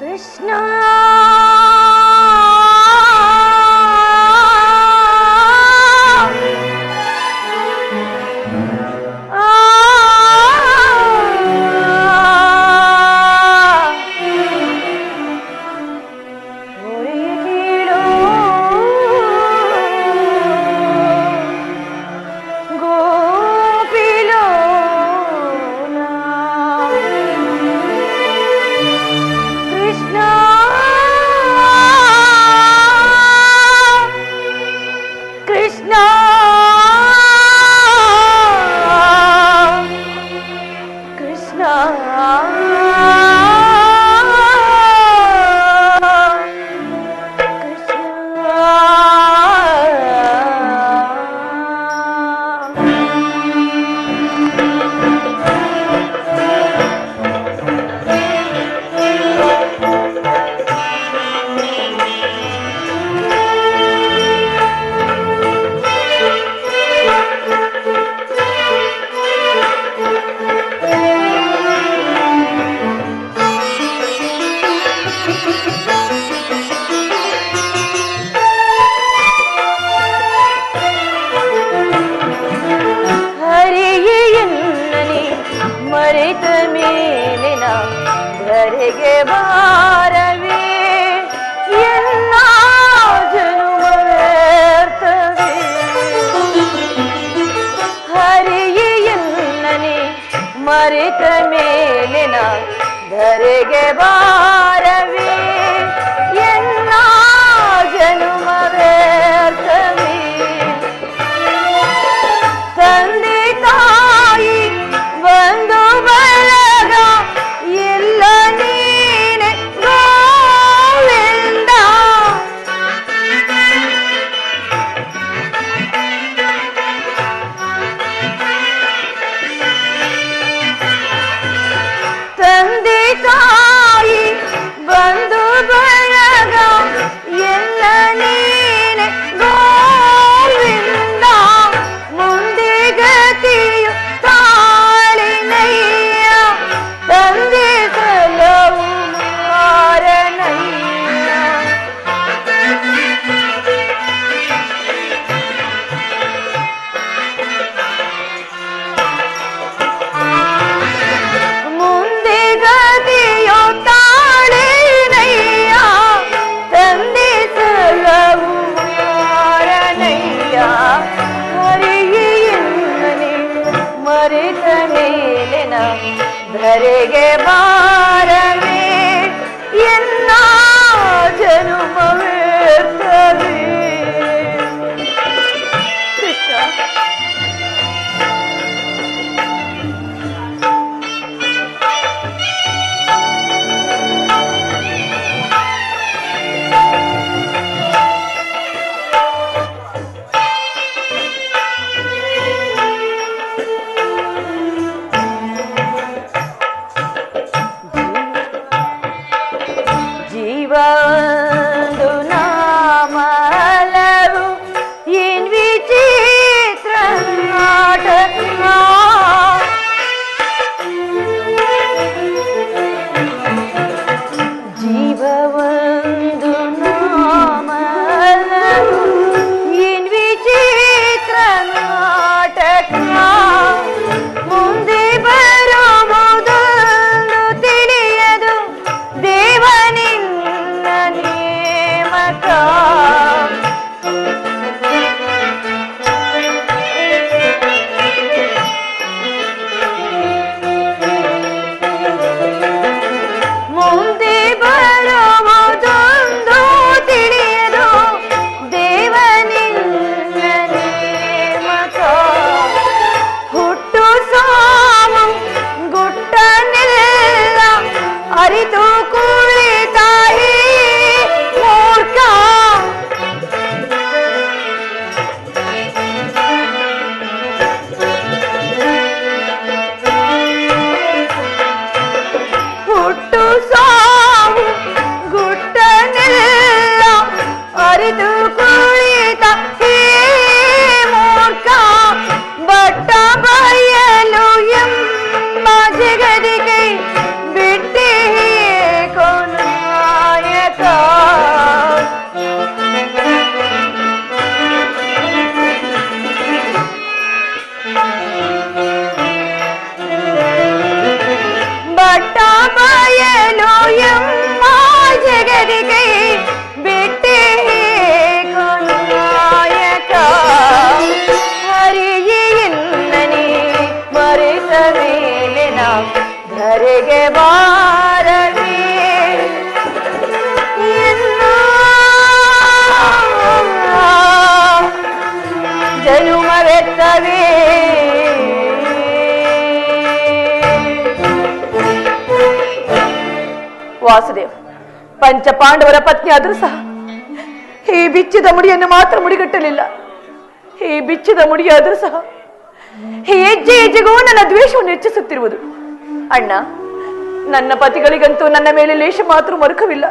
ಕೃಷ್ಣ ಮರೆತ ಮೇಲಿನ ಧರೆಗೆ ಬಾರವೇ ಎಲ್ಲ ಜನುಮ ವ್ಯರ್ಥವೇ ಹರಿಯೇ ಎನ್ನನೆ ಮರೆತ ಮೇಲಿನ ಧರೆಗೆ ಬಾರವೇ ಎಲ್ಲ ಜನುಮ ವ್ಯರ್ಥವೇ ತಂದೆ ತಾಯಿ ಬಂದು ಬಳಗ ಎಲ್ಲ ನೀನೆ ಗೋವಿಂದ ತಂದೆ ತಾಯಿ ಬಂದು ಬಳಗ ಎಲ್ಲ ನೀನೆ ಗೋವಿಂದ ಮುಂದೆ ಗತಿಯು ತಾಳಿನಯ್ಯ ತಂದೆ ಸಲವು ಮಾರನಯ್ಯ ಮುಂದೆ ಗತಿಯು ತಾಳಿನಯ್ಯ ತಂದೆ ಸಲವು ಮಾರನಯ್ಯ ಹರಿಯೇ ಮರೆತ ಮೇಲಿನ ಧರೆಗೆ ಬಾರವೇ ಎಲ್ಲ ಜನುಮ ವ್ಯರ್ಥವೇ ಕೃಷ್ಣ ಜೀವಂದು ನಾಮಲವು ಏನ್ ವಿಚಿತ್ರ ನಾಟಕ ಜೀವವೊಂದು ನಾಮಲವು ಏನ್ ವಿಚಿತ್ರ ನಾಟಕ ಮುಂದೆ ಬರುವುದೊಂದು ತಿಳಿಯದು ದೇವನಿನ್ನ ನೇಮಕ ಮುಂದೆ ಬರುವುದೊಂದು ತಿಳಿಯದು ದೇವನಿನ್ನ ನೇಮಕ ಹುಟ್ಟು ಸಾವು ಗುಟ್ಟನೆಲ್ಲ ಅರಿತು ಕುಳಿತಾಯಿ ಮೂರ್ಖ ಹುಟ್ಟು ಸಾವು ಗುಟ್ಟನೆಲ್ಲ ಅರಿತು ಕುಳಿತ ಹೇ ಮೂರ್ಖ ಬಟ್ಟ ಬಯಲು ಎಂಬ ಜಗದಿಗೆ ಬಿಟ್ಟೆ ಕೊನ ಪಂಚ ಪಾಂಡವರ ಪತ್ನಿ ಆದರೂ ಸಹ ಈ ಬಿಚ್ಚಿದ ಮುಡಿಯನ್ನು ಮಾತ್ರ ಮುಡಿಗಟ್ಟಲಿಲ್ಲ. ಈ ಬಿಚ್ಚಿದ ಮುಡಿಯಾದರೂ ಸಹ ಹೆಜ್ಜೆ ಹೆಜ್ಜೆಗೂ ನನ್ನ ದ್ವೇಷವನ್ನು ಹೆಚ್ಚಿಸುತ್ತಿರುವುದು. ಅಣ್ಣ, ನನ್ನ ಪತಿಗಳಿಗಂತೂ ನನ್ನ ಮೇಲೆ ಲೇಷ ಮಾತ್ರ ಮರುಕವಿಲ್ಲ.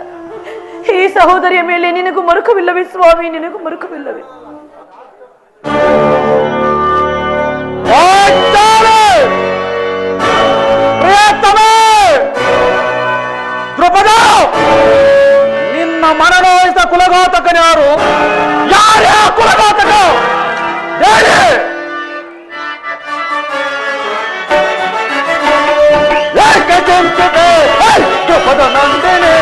ಈ ಸಹೋದರಿಯ ಮೇಲೆ ನಿನಗೂ ಮರುಕವಿಲ್ಲವೇ ಸ್ವಾಮಿ? ನಿನಗೂ ಮರುಕವಿಲ್ಲವೇ? ನಿನ್ನ ಮನನೋಯಿಸ ಕುಲಘಾತಕನ್ಯಾರು? ಯಾರೇ ಕುಲಘಾತಕ? ನಂದಿನಿ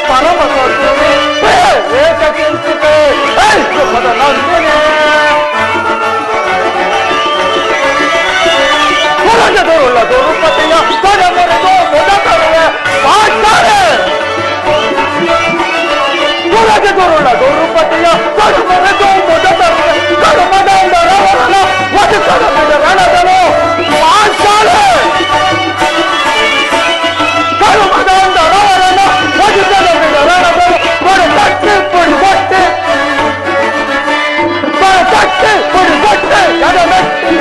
ಪರಮ ನಂದಿನಿ ದುರುಳ ದುರುಪತಿಯ ಕೊಡಮರೆದು ಮುದಕರುವೆ ಆಚಾರೆ. ಕುಲಗೆ ದುರುಳ ದುರುಪತಿಯ ಕೊಡಮರೆದು ಮುದಕರುವೆ ಕಡುಮದಂಡರವರನ ವಧುಕಡಮದ ರಣದನು ಆಚಾರೆ. ಕಡುಮದಂಡರವರನ ವಧುಕಡಮದ ರಣದನು ಕೊಡತಟ್ಟಿ ಪುಡಿಗೊಟ್ಟೆ ಕೊಡತಟ್ಟಿ ಪುಡಿಗೊಟ್ಟೆ ಎಡಮೆಟ್ಟಿ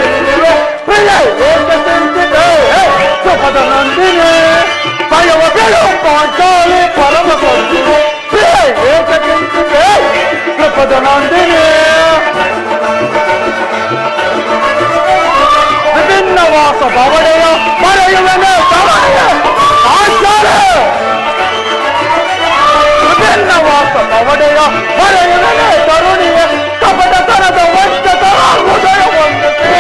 ಪ್ರಿಯ ಸುಖದ ನಂದಿನಿ ಭಯವ ಬೆಳು ಪಾಂಚಾಲಿ ಪರಮ ಬಂದಿನಿ ಏಕಚಿಂತಿಕೆ ಸುಖದ ನಂದಿನಿ ವಿಭಿನ್ನ ವಾಸ ಭವನೆಯ ಮರೆಯುವನೆ ತವನೆಯ ಆಚಾರೆ. ವಿಭಿನ್ನ ವಾಸ ಭವನೆಯ ಮರೆಯುವನೆ ತರುಣಿಯ ಕಪಟ ತರದ ವಂಚತರ ಹೃದಯ ವಂದತೆ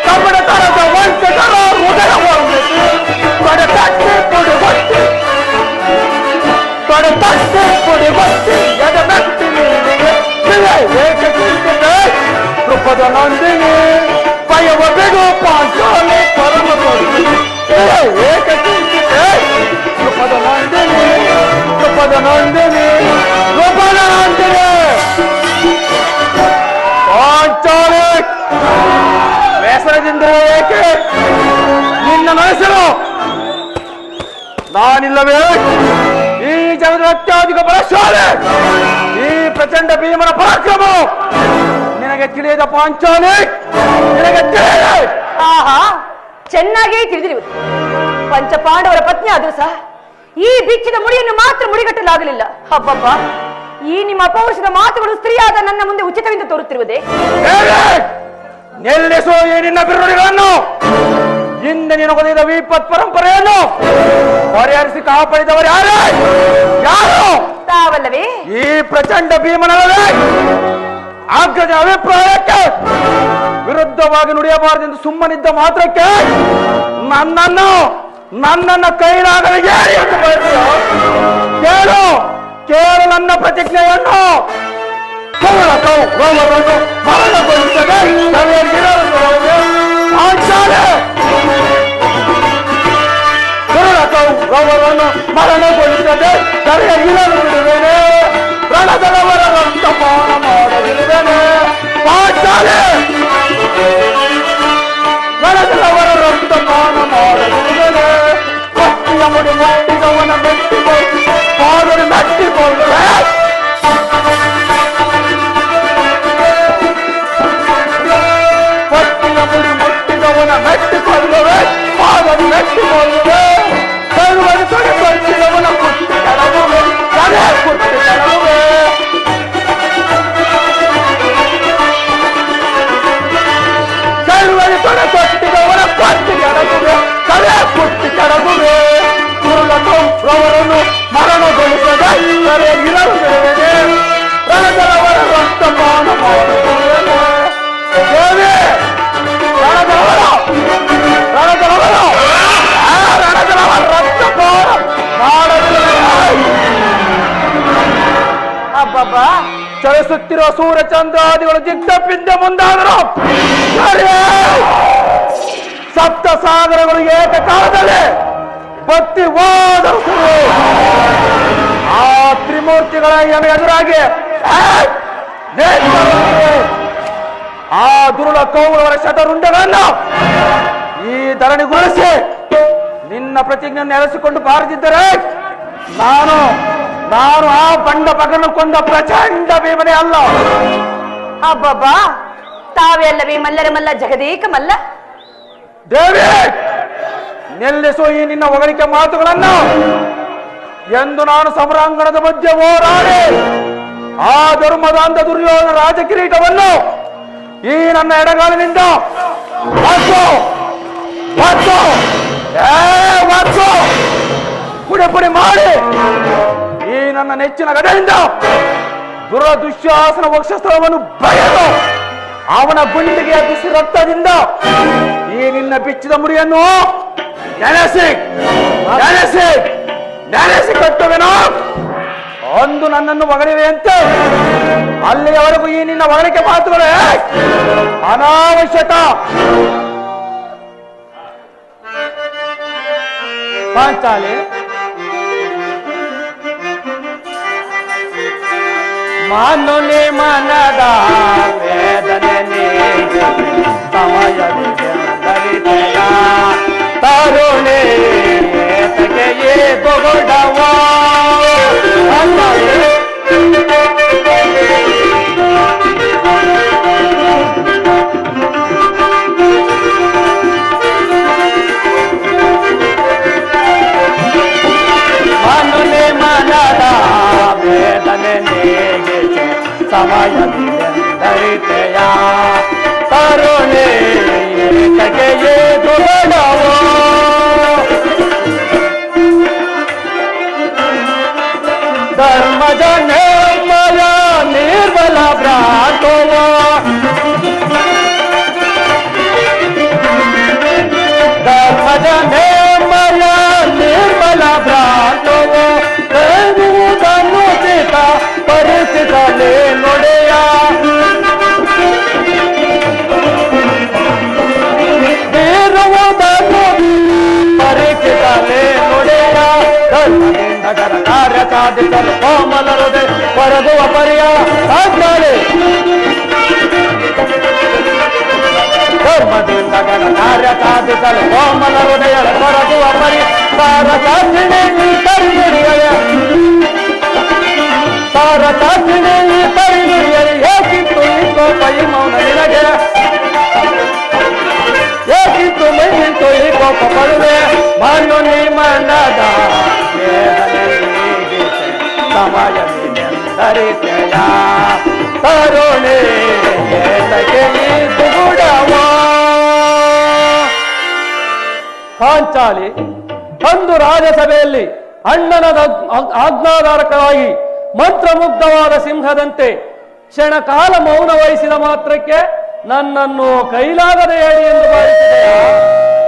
ಕಪಟತನದ ವಂಚಕರ ಹೃದಯ ವಂದಿಸಿ ತೊಡೆತಟ್ಟಿ ಪುಡಿಗೊತ್ತಿ ಎದೆಮೆಟ್ಟಿ ನಿಲ್ಲಿಗೆ ಏಕಚಿಂತಿಕೆ ಕೃಪದ ನಂದಿನಿ ಭಯವ ಬಿಡು ಪಾಂಚಾಲಿ ಪರಮ ಬಂದಿನಿ ಏಕಚಿಂತಿಕೆ ಕೃಪದ ನಂದಿನಿ ಕೃಪದ ನಂದಿನಿ ಕೃಪದ ನಂದಿನಿ ಪಾಂಚಾಲಿ. ಬೇಸರದಿಂದ ಏಕೆ ನಿನ್ನ ಮನಸ್ಸನು ನಾನಿಲ್ಲವೇ? ಈ ಜಗದ ಅತ್ಯಾಧಿಕ ಬಲಶಾಲಿ, ಈ ಪ್ರಚಂಡ ಭೀಮನ ಪರಾಕ್ರಮ ನಿನಗೆ ತಿಳಿಯದ ಪಾಂಚಾಲಿ, ನಿನಗೆ ತಿಳಿಯದ. ಆಹಾ, ಚೆನ್ನಾಗಿ ತಿಳಿದಿರುವುದು. ಪಂಚಪಾಂಡವರ ಪತ್ನಿ ಆದರೂ ಸಹ ಈ ಬಿಚ್ಚಿದ ಮುಡಿಯನ್ನು ಮಾತ್ರ ಮುಡಿಗಟ್ಟಲಾಗಲಿಲ್ಲ. ಹಬ್ಬಬ್ಬ, ಈ ನಿಮ್ಮ ಅಪೌರುಷದ ಮಾತುಗಳು ಸ್ತ್ರೀಯಾದ ನನ್ನ ಮುಂದೆ ಉಚಿತವೆಂದು ತೋರುತ್ತಿರುವುದೇ? ನಿಲ್ಲಿಸು ಈ ನಿನ್ನ ಬಿರುನುಡಿಗಳನ್ನು. ಹಿಂದೆ ನಿನಗೊದಗಿದ ವಿಪತ್ ಪರಂಪರೆಯನ್ನು ಪರಿಹರಿಸಿ ಕಾಪಾಡಿದವರು ಯಾರೇ? ಯಾರು? ತಾವಲ್ಲವೇ? ಈ ಪ್ರಚಂಡ ಭೀಮನಲ್ಲವೇ? ಅಗ್ರಜ ಅಭಿಪ್ರಾಯಕ್ಕೆ ವಿರುದ್ಧವಾಗಿ ನುಡಿಯಬಾರದೆಂದು ಸುಮ್ಮನಿದ್ದ ಮಾತ್ರಕ್ಕೆ ನನ್ನನ್ನು ಕೈಲಾಗಲಿಗೆ ಎಂದು ಬಯಸಿದ. ಕೇಳು ಕೇಳು ನನ್ನ ಪ್ರತಿಜ್ಞೆಯನ್ನು. ಮರಣಗೊಳಿಸದೆ ಮರಣಗೊಳಿಸದೆ ಕರೆಯ ಇರಲು ಬಿಡುವೇನೆ. ರಣದವರ ರಕ್ತಪಾನ ಮಾಡಲಿರುವೆನೆ. ಪಾಂಚಾಲೆ ರಣದವರ ರಕ್ತಪಾನ ಮಾಡಲಿರುವೆನೆ. ಭಕ್ತಿಯ ಮುಡಿ ಮುಟ್ಟಿದವನ ಮೆಟ್ಟಿಕೊಳ್ಳಿ ಪಾದರು ಮೆಟ್ಟಿಕೊಳ್ಳುವೆ. ಭಕ್ತಿಯ ಮುಡಿ ಮುಟ್ಟಿದವನ ಮೆಟ್ಟಿಕೊಳ್ಳುವೆ ಪಾದರು ಮೆಟ್ಟಿಕೊಳ್ಳುವೆ. ಸರ್ವನು ತೊಡೆಕೊಟ್ಟಿದವನ ಕುಟ್ಟಿ ಕಡಗುವೆ ಕಡೆ ಕುಟ್ಟಿ ಕಡಗುವೆ. ಸರ್ವನು ತೊಡೆಕೊಟ್ಟಿದವನ ಕುಟ್ಟಿ ಕಡಗುವೆ ಕಡೆ ಕುಟ್ಟಿ ಕಡಗುವೆ. ಅವರನ್ನು ಮರಣಗೊಳಿಸದೆ ಕರೆ ಇರಲು ಬಿಡುವೆನೆ. ರಣದವರ ರಕ್ತಪಾನ ಮಾಡುತ್ತೇನೆ. ದೇವಿ ರಣದವರ ರಕ್ತಪಾನ ಮಾಡುತ್ತೇನೆ. ಅಬ್ಬಬ್ಬಾ, ಚಲಿಸುತ್ತಿರುವ ಸೂರ್ಯಚಂದ್ರಾದಿಗಳು ದಿಗ್ತಪ್ಪಿಂದ ಮುಂದಾದರು. ಸಪ್ತ ಸಾಗರಗಳು ಏಕಕಾಲದಲ್ಲಿ ಭಕ್ತಿ ಹೋದರು. ಆ ತ್ರಿಮೂರ್ತಿಗಳ ಎದುರಾಗಿ ಆ ದುರುಳ ಕೌರವರ ಶತರುಂಡಗಳನ್ನು ಈ ಧರಣಿಗೊಳಿಸಿ ನಿನ್ನ ಪ್ರತಿಜ್ಞೆಯನ್ನು ನೆಲೆಸಿಕೊಂಡು ಬಾರದಿದ್ದರೆ ನಾನು ಆ ಬಂಡ ಮಗನ ಕೊಂದ ಪ್ರಚಂಡ ಭೀಮನೇ ಅಲ್ಲ. ಅಬ್ಬಬ್ಬಾ, ತಾವೇ ಅಲ್ಲವೇ ಮಲ್ಲರ ಮಲ್ಲ ಜಗದೇಕ ಮಲ್ಲ. ದೇವಿ, ನಿಲ್ಲಿಸು ಈ ನಿನ್ನ ಹೊಗಳಿಕೆ ಮಾತುಗಳನ್ನು. ಎಂದು ನಾನು ಸಮರಾಂಗಣದ ಮಧ್ಯೆ ಹೋರಾಡಿ ಆ ಧರ್ಮದ ಅಂಧ ದುರ್ಯೋಧನ ರಾಜಕಿರೀಟವನ್ನು ಈ ನನ್ನ ಎಡಗಾಲಿನಿಂದ ಪುಡಿ ಪುಡಿ ಮಾಡಿ ಈ ನನ್ನ ನೆಚ್ಚಿನ ಗದೆಯಿಂದ ದುಶ್ಯಾಸನ ವಕ್ಷಸ್ಥಳವನ್ನು ಬಯಲು ಅವನ ಗುಂಡಿಗೆ ಬಿಸಿ ರಕ್ತದಿಂದ ಈ ನಿನ್ನ ಬಿಚ್ಚಿದ ಮುರಿಯನ್ನು ನೆನೆಸಿ ಕಟ್ಟುವೆನೋ. ಒಂದು ನನ್ನನ್ನು ಹೊಗಳಿವೆ ಅಂತ ಅಲ್ಲಿಯವರೆಗೂ ಈ ನಿನ್ನ ಹೊಗಳಿಕೆ ಮಾತುಗಳೇ ಅನಾವಶ್ಯಕ. ಪಾಂಚಾಲಿ, ಮಾನುನಿ ಮನದ ವೇದನೆ ಸಮಯವಿದೆಯ ತರುಣಿ ತಗೆಯೇ ಬೊಗಡವ. ಮಾನುನಿ ಮನದ ವೇದನೆ ಸಮಯವಿದೆಯ ತರುಣಿ ತಗೆಯೇ ಬೊಗಡವ. ಧರ್ಮದ ನಿರ್ಮಲ ನಿರ್ಮಲ ಭ್ರಾತವ ಧರ್ಮದ ನಿರ್ಮಲ ನಿರ್ಮಲ ಭ್ರಾತವ ಎನ್ನುವುದನ್ನು ಚಿತ ಪರಿಚಿತಲೇ ನೊಡೆಯ. ಬೇರುವುದನ್ನು ಪರಿಚಿತಲೇ ನೊಡೆಯ. ಧರ್ಮದಿಂದ ಕಾರ್ಯ ಸಾಧಿಸಲು ಕೋಮಲ ಹೃದಯ ಕೊರಗುವ ಪರಿಯ ಸಾಧ್ಯಾಳೆ. ಧರ್ಮದಿಂದ ಕಾರ್ಯ ಸಾಧಿಸಲು ಕೋಮಲ ಹೃದಯ ಕೊರಗುವ ಪರಿ ಸಾರ ಸಾಕ್ಷಿಣಿ ಪರಿಣಿಯರು ಏಕಿತ್ತು ಕೋಪ ಈ ಮೌನ ನಿನಗೆ ಏಕಿತ್ತು ಮೈ ನಿಂತು ಈ ಕೋಪ ಪಡುವೆ. ಮಣ್ಣು ನಿಮನದ ಸಮಯವಿದೆಂದರಿತೆಯ ತರುಣಿ ದುಗುಡವ. ಪಾಂಚಾಲಿ, ಅಂದು ರಾಜಸಭೆಯಲ್ಲಿ ಅಣ್ಣನ ಆಜ್ಞಾಧಾರಕರಾಗಿ ಮಂತ್ರಮುಗ್ಧವಾದ ಸಿಂಹದಂತೆ ಕ್ಷಣಕಾಲ ಮೌನ ವಹಿಸಿದ ಮಾತ್ರಕ್ಕೆ ನನ್ನನ್ನು ಕೈಲಾಗದೆ ಹೇಳಿ ಎಂದು ಭಾವಿಸಿದೆಯ.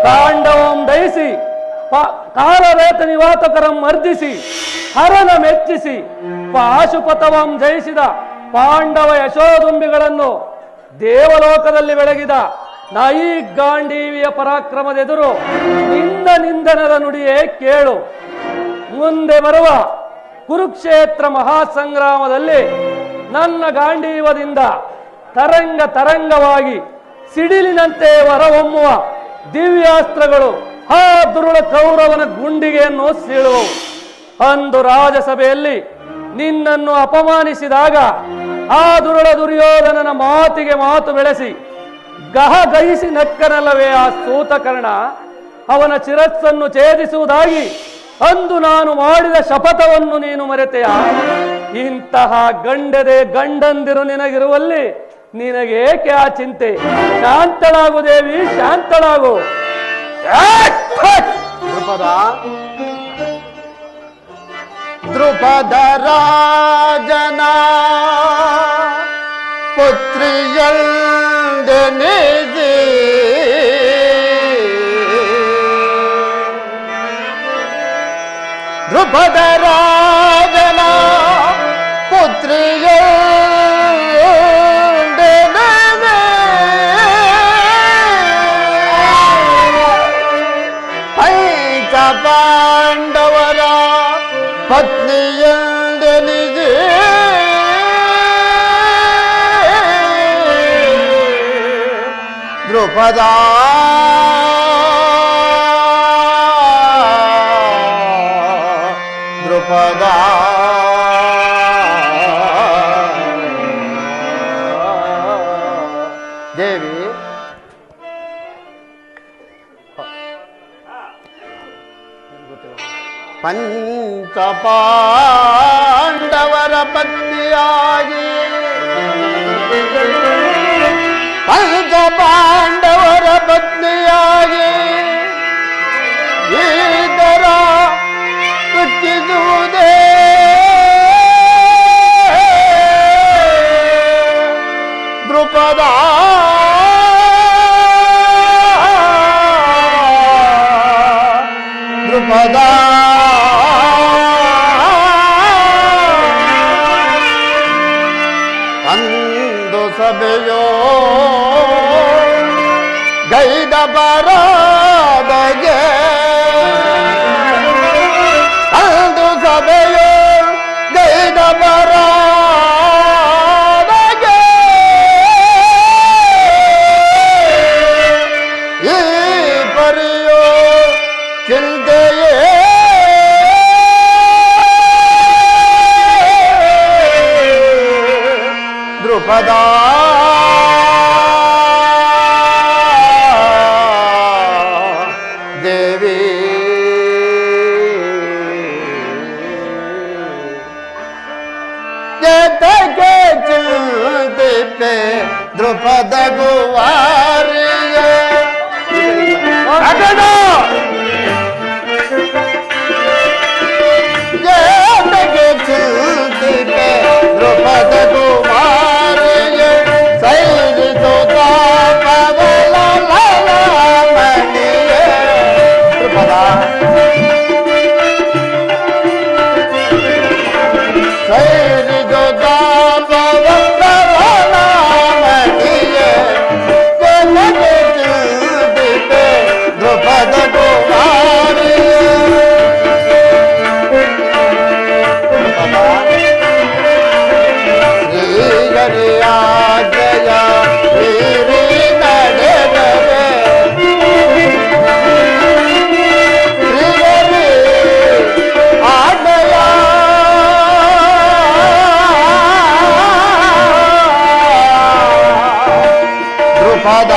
ತಾಂಡವಂ ದಯಿಸಿ ಕಾಲರೇತ ನಿವಾತಕರಂ ಮರ್ದಿಸಿ ಹರನ ಮೆಚ್ಚಿಸಿ ಪಾಶುಪತವಂ ಜಯಿಸಿದ ಪಾಂಡವ ಯಶೋದುಂಬಿಗಳನ್ನು ದೇವಲೋಕದಲ್ಲಿ ಬೆಳಗಿದ ನಾಯಿ ಗಾಂಡೀವಿಯ ಪರಾಕ್ರಮದೆದುರು ನಿಂದನದ ನುಡಿಯೇ ಕೇಳು. ಮುಂದೆ ಬರುವ ಕುರುಕ್ಷೇತ್ರ ಮಹಾಸಂಗ್ರಾಮದಲ್ಲಿ ನನ್ನ ಗಾಂಡೀವದಿಂದ ತರಂಗವಾಗಿ ಸಿಡಿಲಿನಂತೆ ಹೊರಹೊಮ್ಮುವ ದಿವ್ಯಾಸ್ತ್ರಗಳು ಆ ದುರುಳ ಕೌರವನ ಗುಂಡಿಗೆಯನ್ನು ಸೀಳುವವು. ಅಂದು ರಾಜಸಭೆಯಲ್ಲಿ ನಿನ್ನನ್ನು ಅಪಮಾನಿಸಿದಾಗ ಆ ದುರುಳ ದುರ್ಯೋಧನನ ಮಾತಿಗೆ ಮಾತು ಬೆಳೆಸಿ ಗಹಿಸಿ ನಕ್ಕನಲ್ಲವೇ ಆ ಸೂತಕರ್ಣ. ಅವನ ಶಿರಸ್ಸನ್ನು ಛೇದಿಸುವುದಾಗಿ ಅಂದು ನಾನು ಮಾಡಿದ ಶಪಥವನ್ನು ನೀನು ಮರೆತೆಯ. ಇಂತಹ ಗಂಡಂದಿರು ನಿನಗಿರುವಲ್ಲಿ ನಿನಗೇಕೆ ಆ ಚಿಂತೆ? ಶಾಂತಳಾಗು ದೇವಿ, ಶಾಂತಳಾಗು. ದ್ರುಪದ ರಾಜನ ಪುತ್ರಿಯಲ್ದೆನಿಜಿ ದ್ರುಪದ ರಾಜನ ಪುತ್ರಿಯಲ್ದೆನಿಜಿ ಪಂಚ ಪಾಂಡವರ ಪತ್ನಿಯಲ್ದೆನಿಜಿ ದ್ರುಪದ ಪಂಚ ಪಾಂಡವರ ಪತ್ನಿಯಾಗಿ ಪಂಚ ಪಾಂಡವರ ಪತ್ನಿಯಾಗಿ ಈತರ ದುಃಖಿಸುವುದೇ ದ್ರುಪದ ದ್ರುಪದ ಅಂದು ಸಭೆಯೋ ಗೈದ ಬರಾದಗೆ ಅಂದು ಸಭೆಯೋ ಗೈದ ಬರಾದಗೆ ಈ ಪರಿಯೋ ಚಿಂತೆಯೇ ದ್ರುಪದ ದೇವಿ ಜತಗೆ ಚಿಂತೆ ದ್ರುಪದ ಗುವಾರಿಯ ಜತಗೆ ಚಿಂತೆ ದ್ರುಪದ ಗುವಾರಿಯ ಸೈರಿತು ತಾಪವಲ ಮಣಿಯ ದ್ರುಪದ ಸೈರಿತು ತಾಪವಲ ಮಣಿಯ ಜತಗೆ ಚಿಂತೆ ದ್ರುಪದ ಗುವಾರಿಯ ಜಯ ವೀರಿ ನಡೆದರೆ ಆಡಯ ದ್ರುಪದ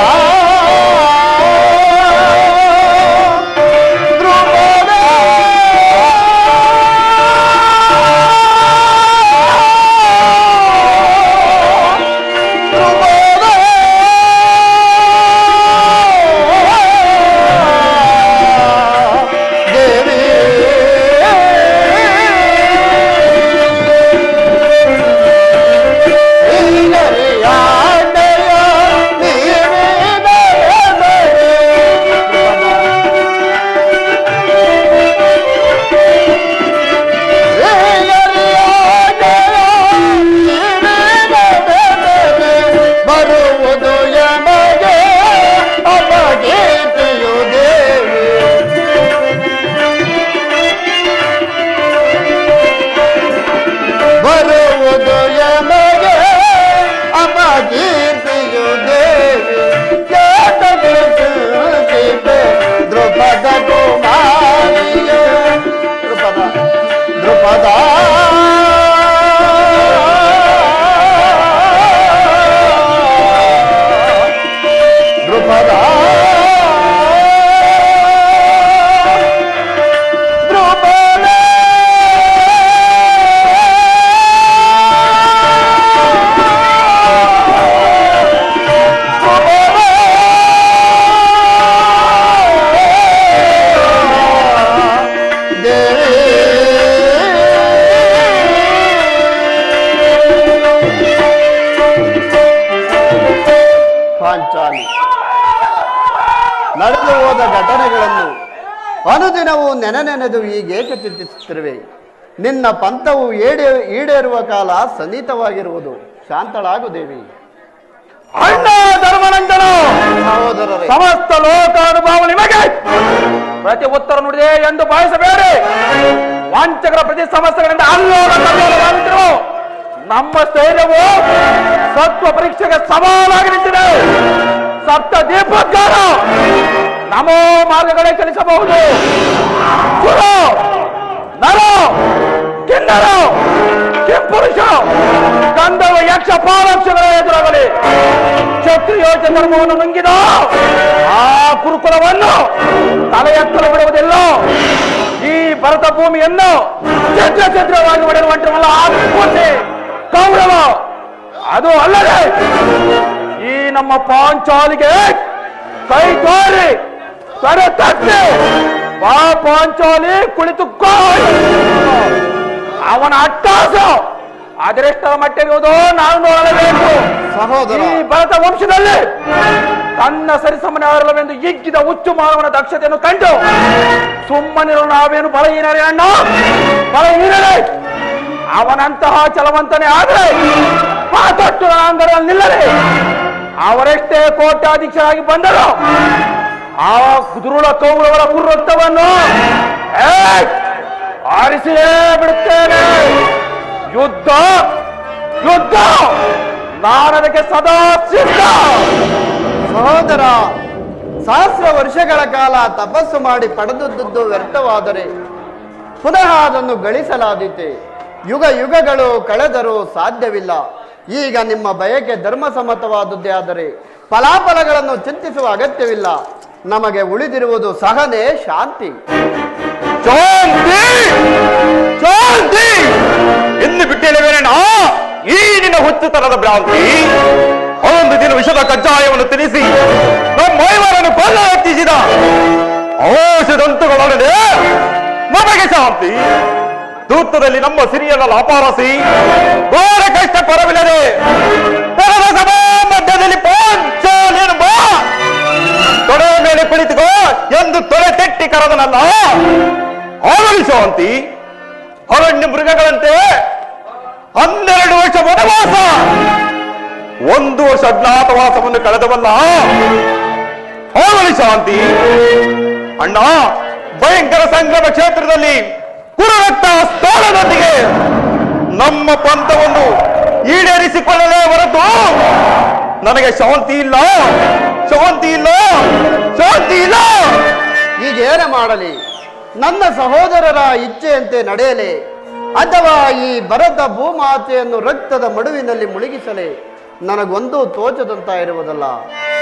ದ್ರುಪದ ಕುಮಾರಿಯ ದ್ರುಪದ ದ್ರುಪದ ದ್ರುಪದ ದ್ರುಪದ ಪಾಂಚಾಲಿ ನಡೆದು ಹೋದ ಘಟನೆಗಳನ್ನು ಅನುದಿನವೂ ನೆನೆದು ಹೀಗೇಕೆ ಚಿಂತಿಸುತ್ತಿರುವೆ? ನಿನ್ನ ಪಂಥವು ಈಡೇರುವ ಕಾಲ ಸನ್ನಿಹಿತವಾಗಿರುವುದು. ಶಾಂತಳಾಗು ದೇವಿ. ಅಣ್ಣ ಧರ್ಮನಂದನ ಸಹೋದರರೇ, ಸಮಸ್ತ ಲೋಕಾನುಭವ ನಿಮಗೆ ಪ್ರತಿ ಉತ್ತರ ನುಡಿದೆ ಎಂದು ಭಾವಿಸಬೇಡಿ. ವಂಚಕರ ಪ್ರತಿ ಸಮಸ್ಯೆಗಳಿಂದ ಅಲ್ಲೋಲುತ್ತಿರುವ ನಮ್ಮ ಸ್ಥೈರ್ಯವು ಸತ್ವ ಪರೀಕ್ಷೆಗೆ ಸವಾಲಾಗಿ ನಿಂತಿದೆ. ಸಪ್ತ ದೀಪೋದ್ಗಾರ ನಮೋ ಮಾರ್ಗಗಳೇ ಚಲಿಸಬಹುದು. ಸುರೋ ನರೋ ಕಿನ್ನರ ಕಿಂಪುರುಷ ಗಂಧರ್ವ ಯಕ್ಷ ಪಾಲಕ್ಷಗಳ ಎದುರಾಗಲಿ ಕ್ಷತ್ರಿಯೋಚ ಧರ್ಮವನ್ನು ನುಂಗಿದ ಆ ಕುರುಕುಲವನ್ನು ತಲೆ ಎತ್ತಲು ಬಿಡುವುದಿಲ್ಲ. ಈ ಭೂಮಿಯನ್ನು ಛತ್ರವಾಗಿ ಹೊಡೆಯುವಂಟವಲ್ಲ ಆ ಕೋಟೆ ಕೌರವ. ಅದು ಅಲ್ಲದೆ ಈ ನಮ್ಮ ಪಾಂಚಾಲಿಗೆ ಕೈ ತೋರಿ ತೊಡೆ ತಟ್ಟಿ ಬಾ ಪಾಂಚಾಲಿ ಕುಳಿತುಕೋ. ಅವನ ಅಟ್ಟಾಸ ಅದರೆಷ್ಟರ ಮಟ್ಟಿರುವುದೋ ನಾವು ನೋಡಲೇಬೇಕು. ಸಹೋದರ, ಈ ಭರತ ವಂಶದಲ್ಲಿ ತನ್ನ ಸರಿಸಮನಾರಲ್ಲವೆಂದು ಹಿಗ್ಗಿದ ಹುಚ್ಚು ಮಾನವನ ದಕ್ಷತೆಯನ್ನು ಕಂಡು ಸುಮ್ಮನಿರೋ ನಾವೇನು ಬಲಹೀನರೇ ಅಣ್ಣ, ಬಲಹೀನರೇ. ಅವನಂತಹ ಚಲವಂತನೇ ಆದರೆ ಮಾತೊಟ್ಟು ಅಂಗರಲ್ಲಿ ನಿಲ್ಲರೆ. ಅವರೆಷ್ಟೇ ಕೋಟ್ಯಾಧೀಶರಾಗಿ ಬಂದರು ಆ ದುರುಳ ಕೌರವರ ಪುರ್ರತ್ವವನ್ನು ಆರಿಸಿಯೇ ಬಿಡುತ್ತೇನೆ. ಯುದ್ಧ ಯುದ್ಧ ನಾನದಕ್ಕೆ ಸದಾ ಸಿದ್ಧ. ಸಹೋದರ, ಸಹಸ್ರ ವರ್ಷಗಳ ಕಾಲ ತಪಸ್ಸು ಮಾಡಿ ಪಡೆದದ್ದು ವ್ಯರ್ಥವಾದರೆ ಪುನಃ ಅದನ್ನು ಗಳಿಸಲಾದೀತೆ. ಯುಗ ಯುಗಗಳು ಕಳೆದರೂ ಸಾಧ್ಯವಿಲ್ಲ. ಈಗ ನಿಮ್ಮ ಬಯಕೆ ಧರ್ಮಸಮ್ಮತವಾದದ್ದೇ ಆದರೆ ಫಲಾಫಲಗಳನ್ನು ಚಿಂತಿಸುವ ಅಗತ್ಯವಿಲ್ಲ. ನಮಗೆ ಉಳಿದಿರುವುದು ಸಹನೆ, ಶಾಂತಿ. ಶಾಂತಿ ಶಾಂತಿ ಎಂದು ಬಿಟ್ಟಿಲ್ಲವೇನ ಈ ನಿನ್ನ ಹುಚ್ಚುತನದ ಭ್ರಾಂತಿ. ಒಂದು ದಿನ ವಿಷದ ಕಜ್ಜಾಯವನ್ನು ತಿನ್ನಿಸಿ ನಮ್ಮ ಮೈವರನ್ನು ಬಲ್ಲ ಹತ್ತಿಸಿದ ಔಷಧಂತುಗಳೊಡನೆ ನಮಗೆ ಶಾಂತಿ. ದೂತದಲ್ಲಿ ನಮ್ಮ ಸಿರಿಯನ್ನ ಅಪಾರಸಿ ಘೋರ ಕಷ್ಟ ಪರವಿಲ್ಲದೆ ಸಭಾ ಮಧ್ಯದಲ್ಲಿ ಪಾಂಚಾಲಿಯನ್ನು ಬಾ ತೊಡೆ ಮೇಲೆ ಕುಳಿತುಕೋ ಎಂದು ತೊಡೆ ತೆಟ್ಟಿ ಕರೆದನಲ್ಲ. ಅವಳಿ ಶಾಂತಿ ಅರಣ್ಯ ಮೃಗಗಳಂತೆ 12 ವರ್ಷ ವನವಾಸ, 1 ವರ್ಷ ಅಜ್ಞಾತವಾಸವನ್ನು ಕಳೆದವಲ್ಲ. ಅವಳಿ ಶಾಂತಿ ಅಣ್ಣ, ಭಯಂಕರ ಸಂಗ್ರಾಮ ಕ್ಷೇತ್ರದಲ್ಲಿ ಕುರುರಕ್ತ ಸ್ಥಾನದೊಂದಿಗೆ ನಮ್ಮ ಪಂಥವನ್ನು ಈಡೇರಿಸಿಕೊಳ್ಳಲೇ ಹೊರತು ನನಗೆ ಶಾಂತಿ ಇಲ್ಲ, ಶಾಂತಿ ಇಲ್ಲ, ಶಾಂತಿ ಇಲ್ಲ. ಈಗೇನು ಮಾಡಲಿ? ನನ್ನ ಸಹೋದರರ ಇಚ್ಛೆಯಂತೆ ನಡೆಯಲೇ ಅಥವಾ ಈ ಭರತ ಭೂಮಾತೆಯನ್ನು ರಕ್ತದ ಮಡುವಿನಲ್ಲಿ ಮುಳುಗಿಸಲೇ ನನಗೊಂದು ತೋಚದಂತ ಇರುವುದಲ್ಲ.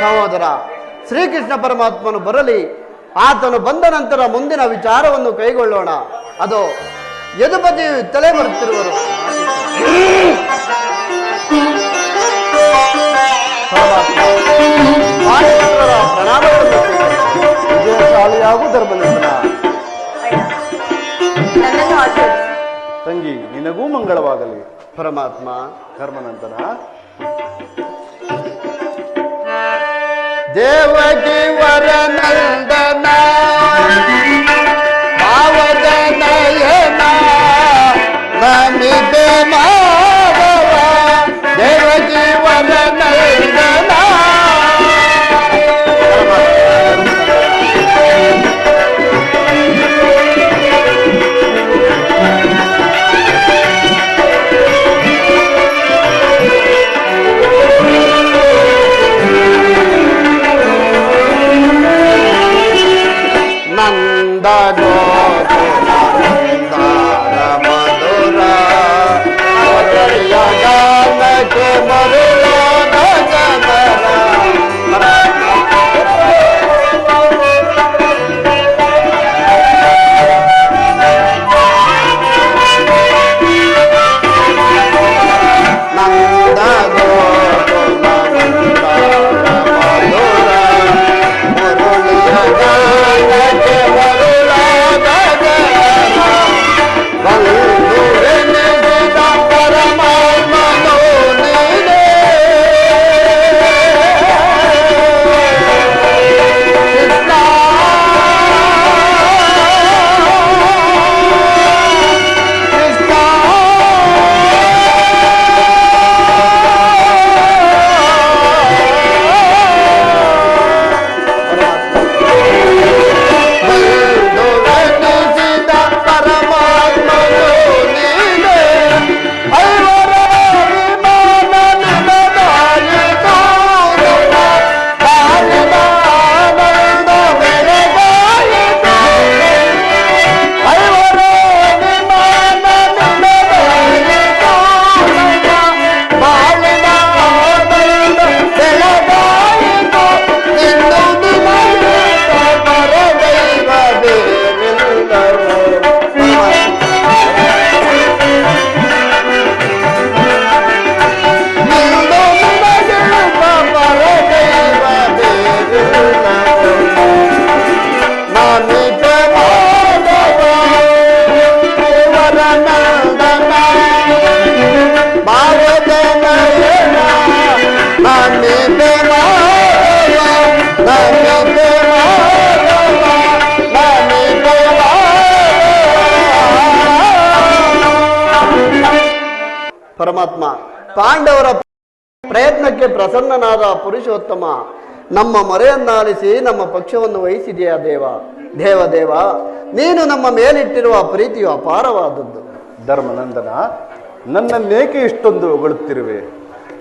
ಸಹೋದರ, ಶ್ರೀಕೃಷ್ಣ ಪರಮಾತ್ಮನು ಬರಲಿ. ಆತನು ಬಂದ ನಂತರ ಮುಂದಿನ ವಿಚಾರವನ್ನು ಕೈಗೊಳ್ಳೋಣ. ಅದು ಯದುಪತಿ ತಲೆ ಬರುತ್ತಿರುವರು. ಪ್ರಣಾಮಗಳನ್ನು ವಿಜಯಶಾಲಿಯಾಗೂ ಧರ್ಮನಿಂದ. ನನ್ನನ್ನು ಆಶೀರ್ವದಿಸಿ. ತಂಗಿ, ನಿನಗೂ ಮಂಗಳವಾಗಲಿ. ಪರಮಾತ್ಮ. ಧರ್ಮನಂತರ ದೇವಗಿ ವರನಂದನ ಭಾವಜನಯನ ನಮಿತೆ ಮಾಧವ ದೇವಗಿ ವರನಂದನ. ಪಾಂಡವರ ಪ್ರಯತ್ನಕ್ಕೆ ಪ್ರಸನ್ನನಾದ ಪುರುಷೋತ್ತಮ ನಮ್ಮ ಮೊರೆಯನ್ನಾಲಿಸಿ ನಮ್ಮ ಪಕ್ಷವನ್ನು ವಹಿಸಿದೆಯಾ ದೇವ ನೀನು ನಮ್ಮ ಮೇಲಿಟ್ಟಿರುವ ಪ್ರೀತಿಯು ಅಪಾರವಾದದ್ದು. ಧರ್ಮನಂದನ, ನನ್ನನ್ನೇಕೆ ಇಷ್ಟೊಂದು ಹೊಗಳುತ್ತಿರುವೆ?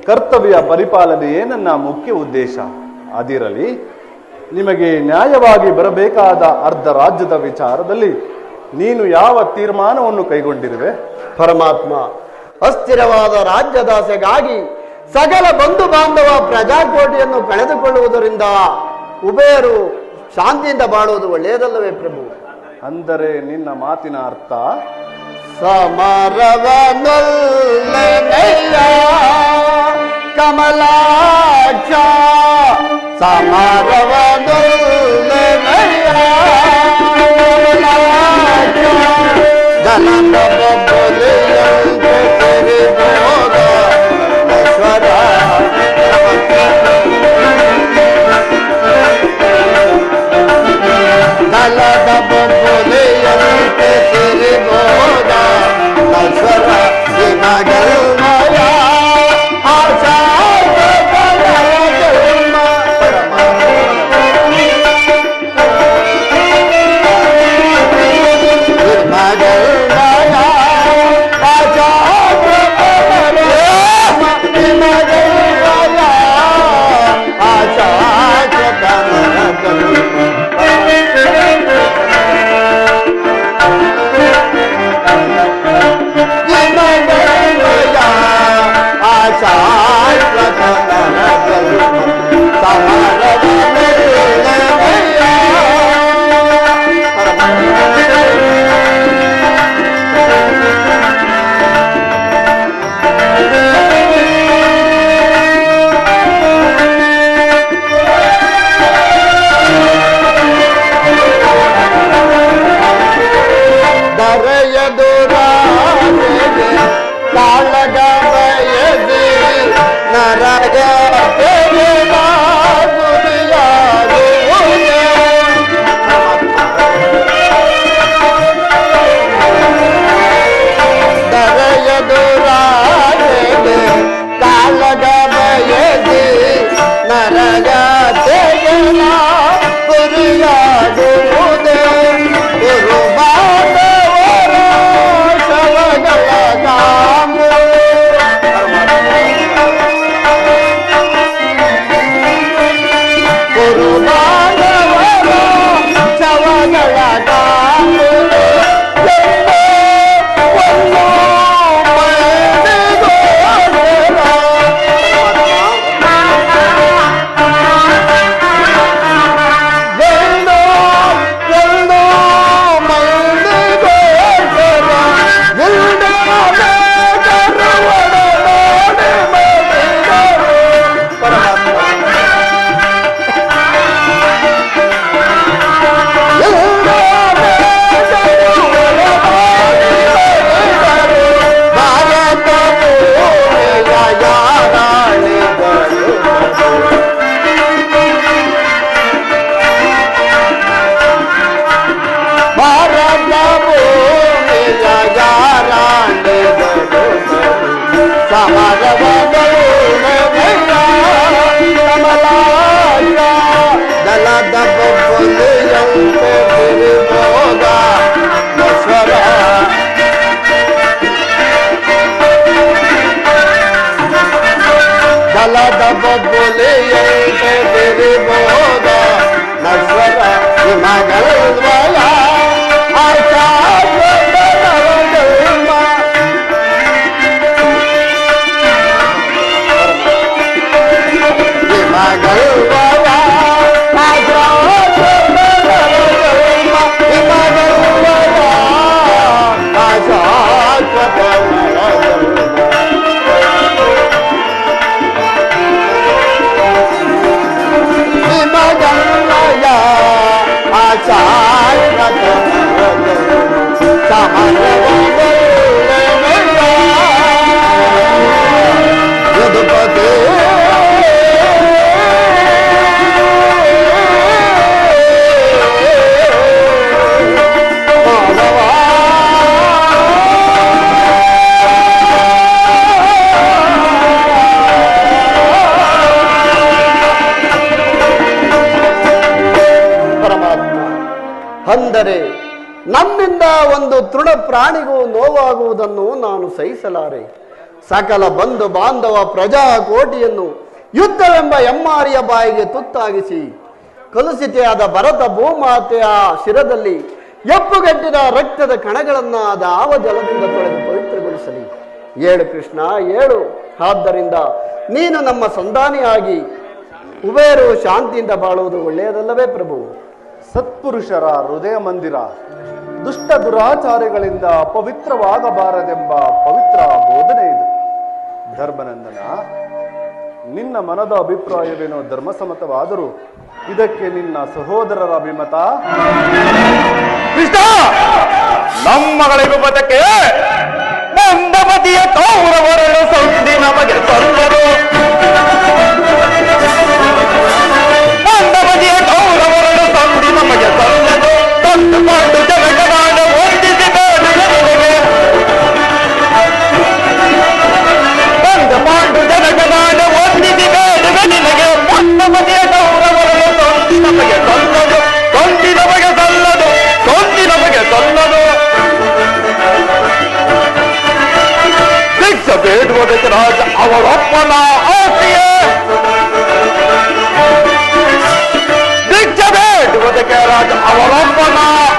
ಕರ್ತವ್ಯ ಪರಿಪಾಲನೆಯೇ ನನ್ನ ಮುಖ್ಯ ಉದ್ದೇಶ. ಅದಿರಲಿ, ನಿಮಗೆ ನ್ಯಾಯವಾಗಿ ಬರಬೇಕಾದ ಅರ್ಧ ರಾಜ್ಯದ ವಿಚಾರದಲ್ಲಿ ನೀನು ಯಾವ ತೀರ್ಮಾನವನ್ನು ಕೈಗೊಂಡಿರುವೆ? ಪರಮಾತ್ಮ, ಅಸ್ಥಿರವಾದ ರಾಜ್ಯದಾಸೆಗಾಗಿ ಸಕಲ ಬಂಧು ಬಾಂಧವ ಪ್ರಜಾಕೋಟಿಯನ್ನು ಕಳೆದುಕೊಳ್ಳುವುದರಿಂದ ಉಭಯರು ಶಾಂತಿಯಿಂದ ಬಾಳುವುದು ಒಳ್ಳೆಯದಲ್ಲವೇ ಪ್ರಭು? ಅಂದರೆ ನಿನ್ನ ಮಾತಿನ ಅರ್ಥ ಸಮರವನೊಲ್ಲೆನೆಯ ಕಮಲಾಕ್ಷ, ಸಮರವನೊಲ್ಲೆನೆಯ ಕಮಲಾಕ್ಷ, ಜಲದ ಬೊಬ್ಬಲೆಯಂತೆ ತೆರೆಬೋದ ಈಶ್ವರ, ಜಲದ ಬೊಬ್ಬಲೆಯಂತೆ ತೆರೆಬೋದ ಈಶ್ವರ, ನಿಮಗಲ್ಮಯ ಆಶಾ ಅಂದರೆ ನಮ್ಮಿಂದ ಒಂದು ತೃಣ ಪ್ರಾಣಿಗೂ ನೋವಾಗುವುದನ್ನು ನಾನು ಸಹಿಸಲಾರೆ. ಸಕಲ ಬಂಧು ಬಾಂಧವ ಪ್ರಜಾ ಕೋಟಿಯನ್ನು ಯುದ್ಧವೆಂಬ ಎಮ್ಮಾರಿಯ ಬಾಯಿಗೆ ತುತ್ತಾಗಿಸಿ ಕಲುಷಿತೆಯಾದ ಭರತ ಭೂಮಾತೆಯ ಶಿರದಲ್ಲಿ ಎಪ್ಪುಗಟ್ಟಿದ ರಕ್ತದ ಕಣಗಳನ್ನ ಅದ ಆವ ಜಲದಿಂದ ತೊಳೆದು ಪವಿತ್ರಗೊಳಿಸಲಿ. ಏಳು ಕೃಷ್ಣ ಏಳು. ಆದ್ದರಿಂದ ನೀನು ನಮ್ಮ ಸಂಧಾನಿಯಾಗಿ ಉಭಯರು ಶಾಂತಿಯಿಂದ ಬಾಳುವುದು ಒಳ್ಳೆಯದಲ್ಲವೇ ಪ್ರಭು? ಸತ್ಪುರುಷರ ಹೃದಯ ಮಂದಿರ ದುಷ್ಟ ದುರಾಚಾರಗಳಿಂದ ಪವಿತ್ರವಾಗಬಾರದೆಂಬ ಪವಿತ್ರ ಬೋಧನೆ ಇದು. ಧರ್ಮನಂದನ, ನಿನ್ನ ಮನದ ಅಭಿಪ್ರಾಯವೇನೋ ಧರ್ಮಸಮ್ಮತವಾದರೂ ಇದಕ್ಕೆ ನಿನ್ನ ಸಹೋದರರ ಅಭಿಮತ? ಕೃಷ್ಣ, ನಮ್ಮಗಳ ವಿಮತಕ್ಕೆ ಮಂದಮತಿಯ ಕೌರವರನ್ನು ಸಂಧಿ ನಮಗೆ ತಂದರು. ಮಂದಮತಿಯ ಕೌರವರನ್ನು ಸಂಧಿ ನಮಗೆ ತಂದರು. ತಂದುಕೊಂಡು ಜಗದಾನ ವಂದಿಸಿ ಬೇಡುವೆ. ತಂದುಕೊಂಡು ಜಗದಾನ ವಂದಿಸಿ ಬೇಡುವೆ ನಿನಗೆ. ಮಂದಮತಿಯ ಕೌರವರನ್ನು ಸಂಧಿ ನಮಗೆ ತಂದರು. ಸಂಧಿ ನಮಗೆ ಸಲ್ಲದು, ಸಂಧಿ ನಮಗೆ ಸಲ್ಲದು. ಭಿಕ್ಷೆ ಬೇಡುವುದಕ್ಕೆ ರಾಜ ಅವರೊಪ್ಪನ ಆಸೆಯೇ. ಭಿಕ್ಷೆ ಬೇಡುವುದಕ್ಕೆ ರಾಜ ಅವರೊಪ್ಪನ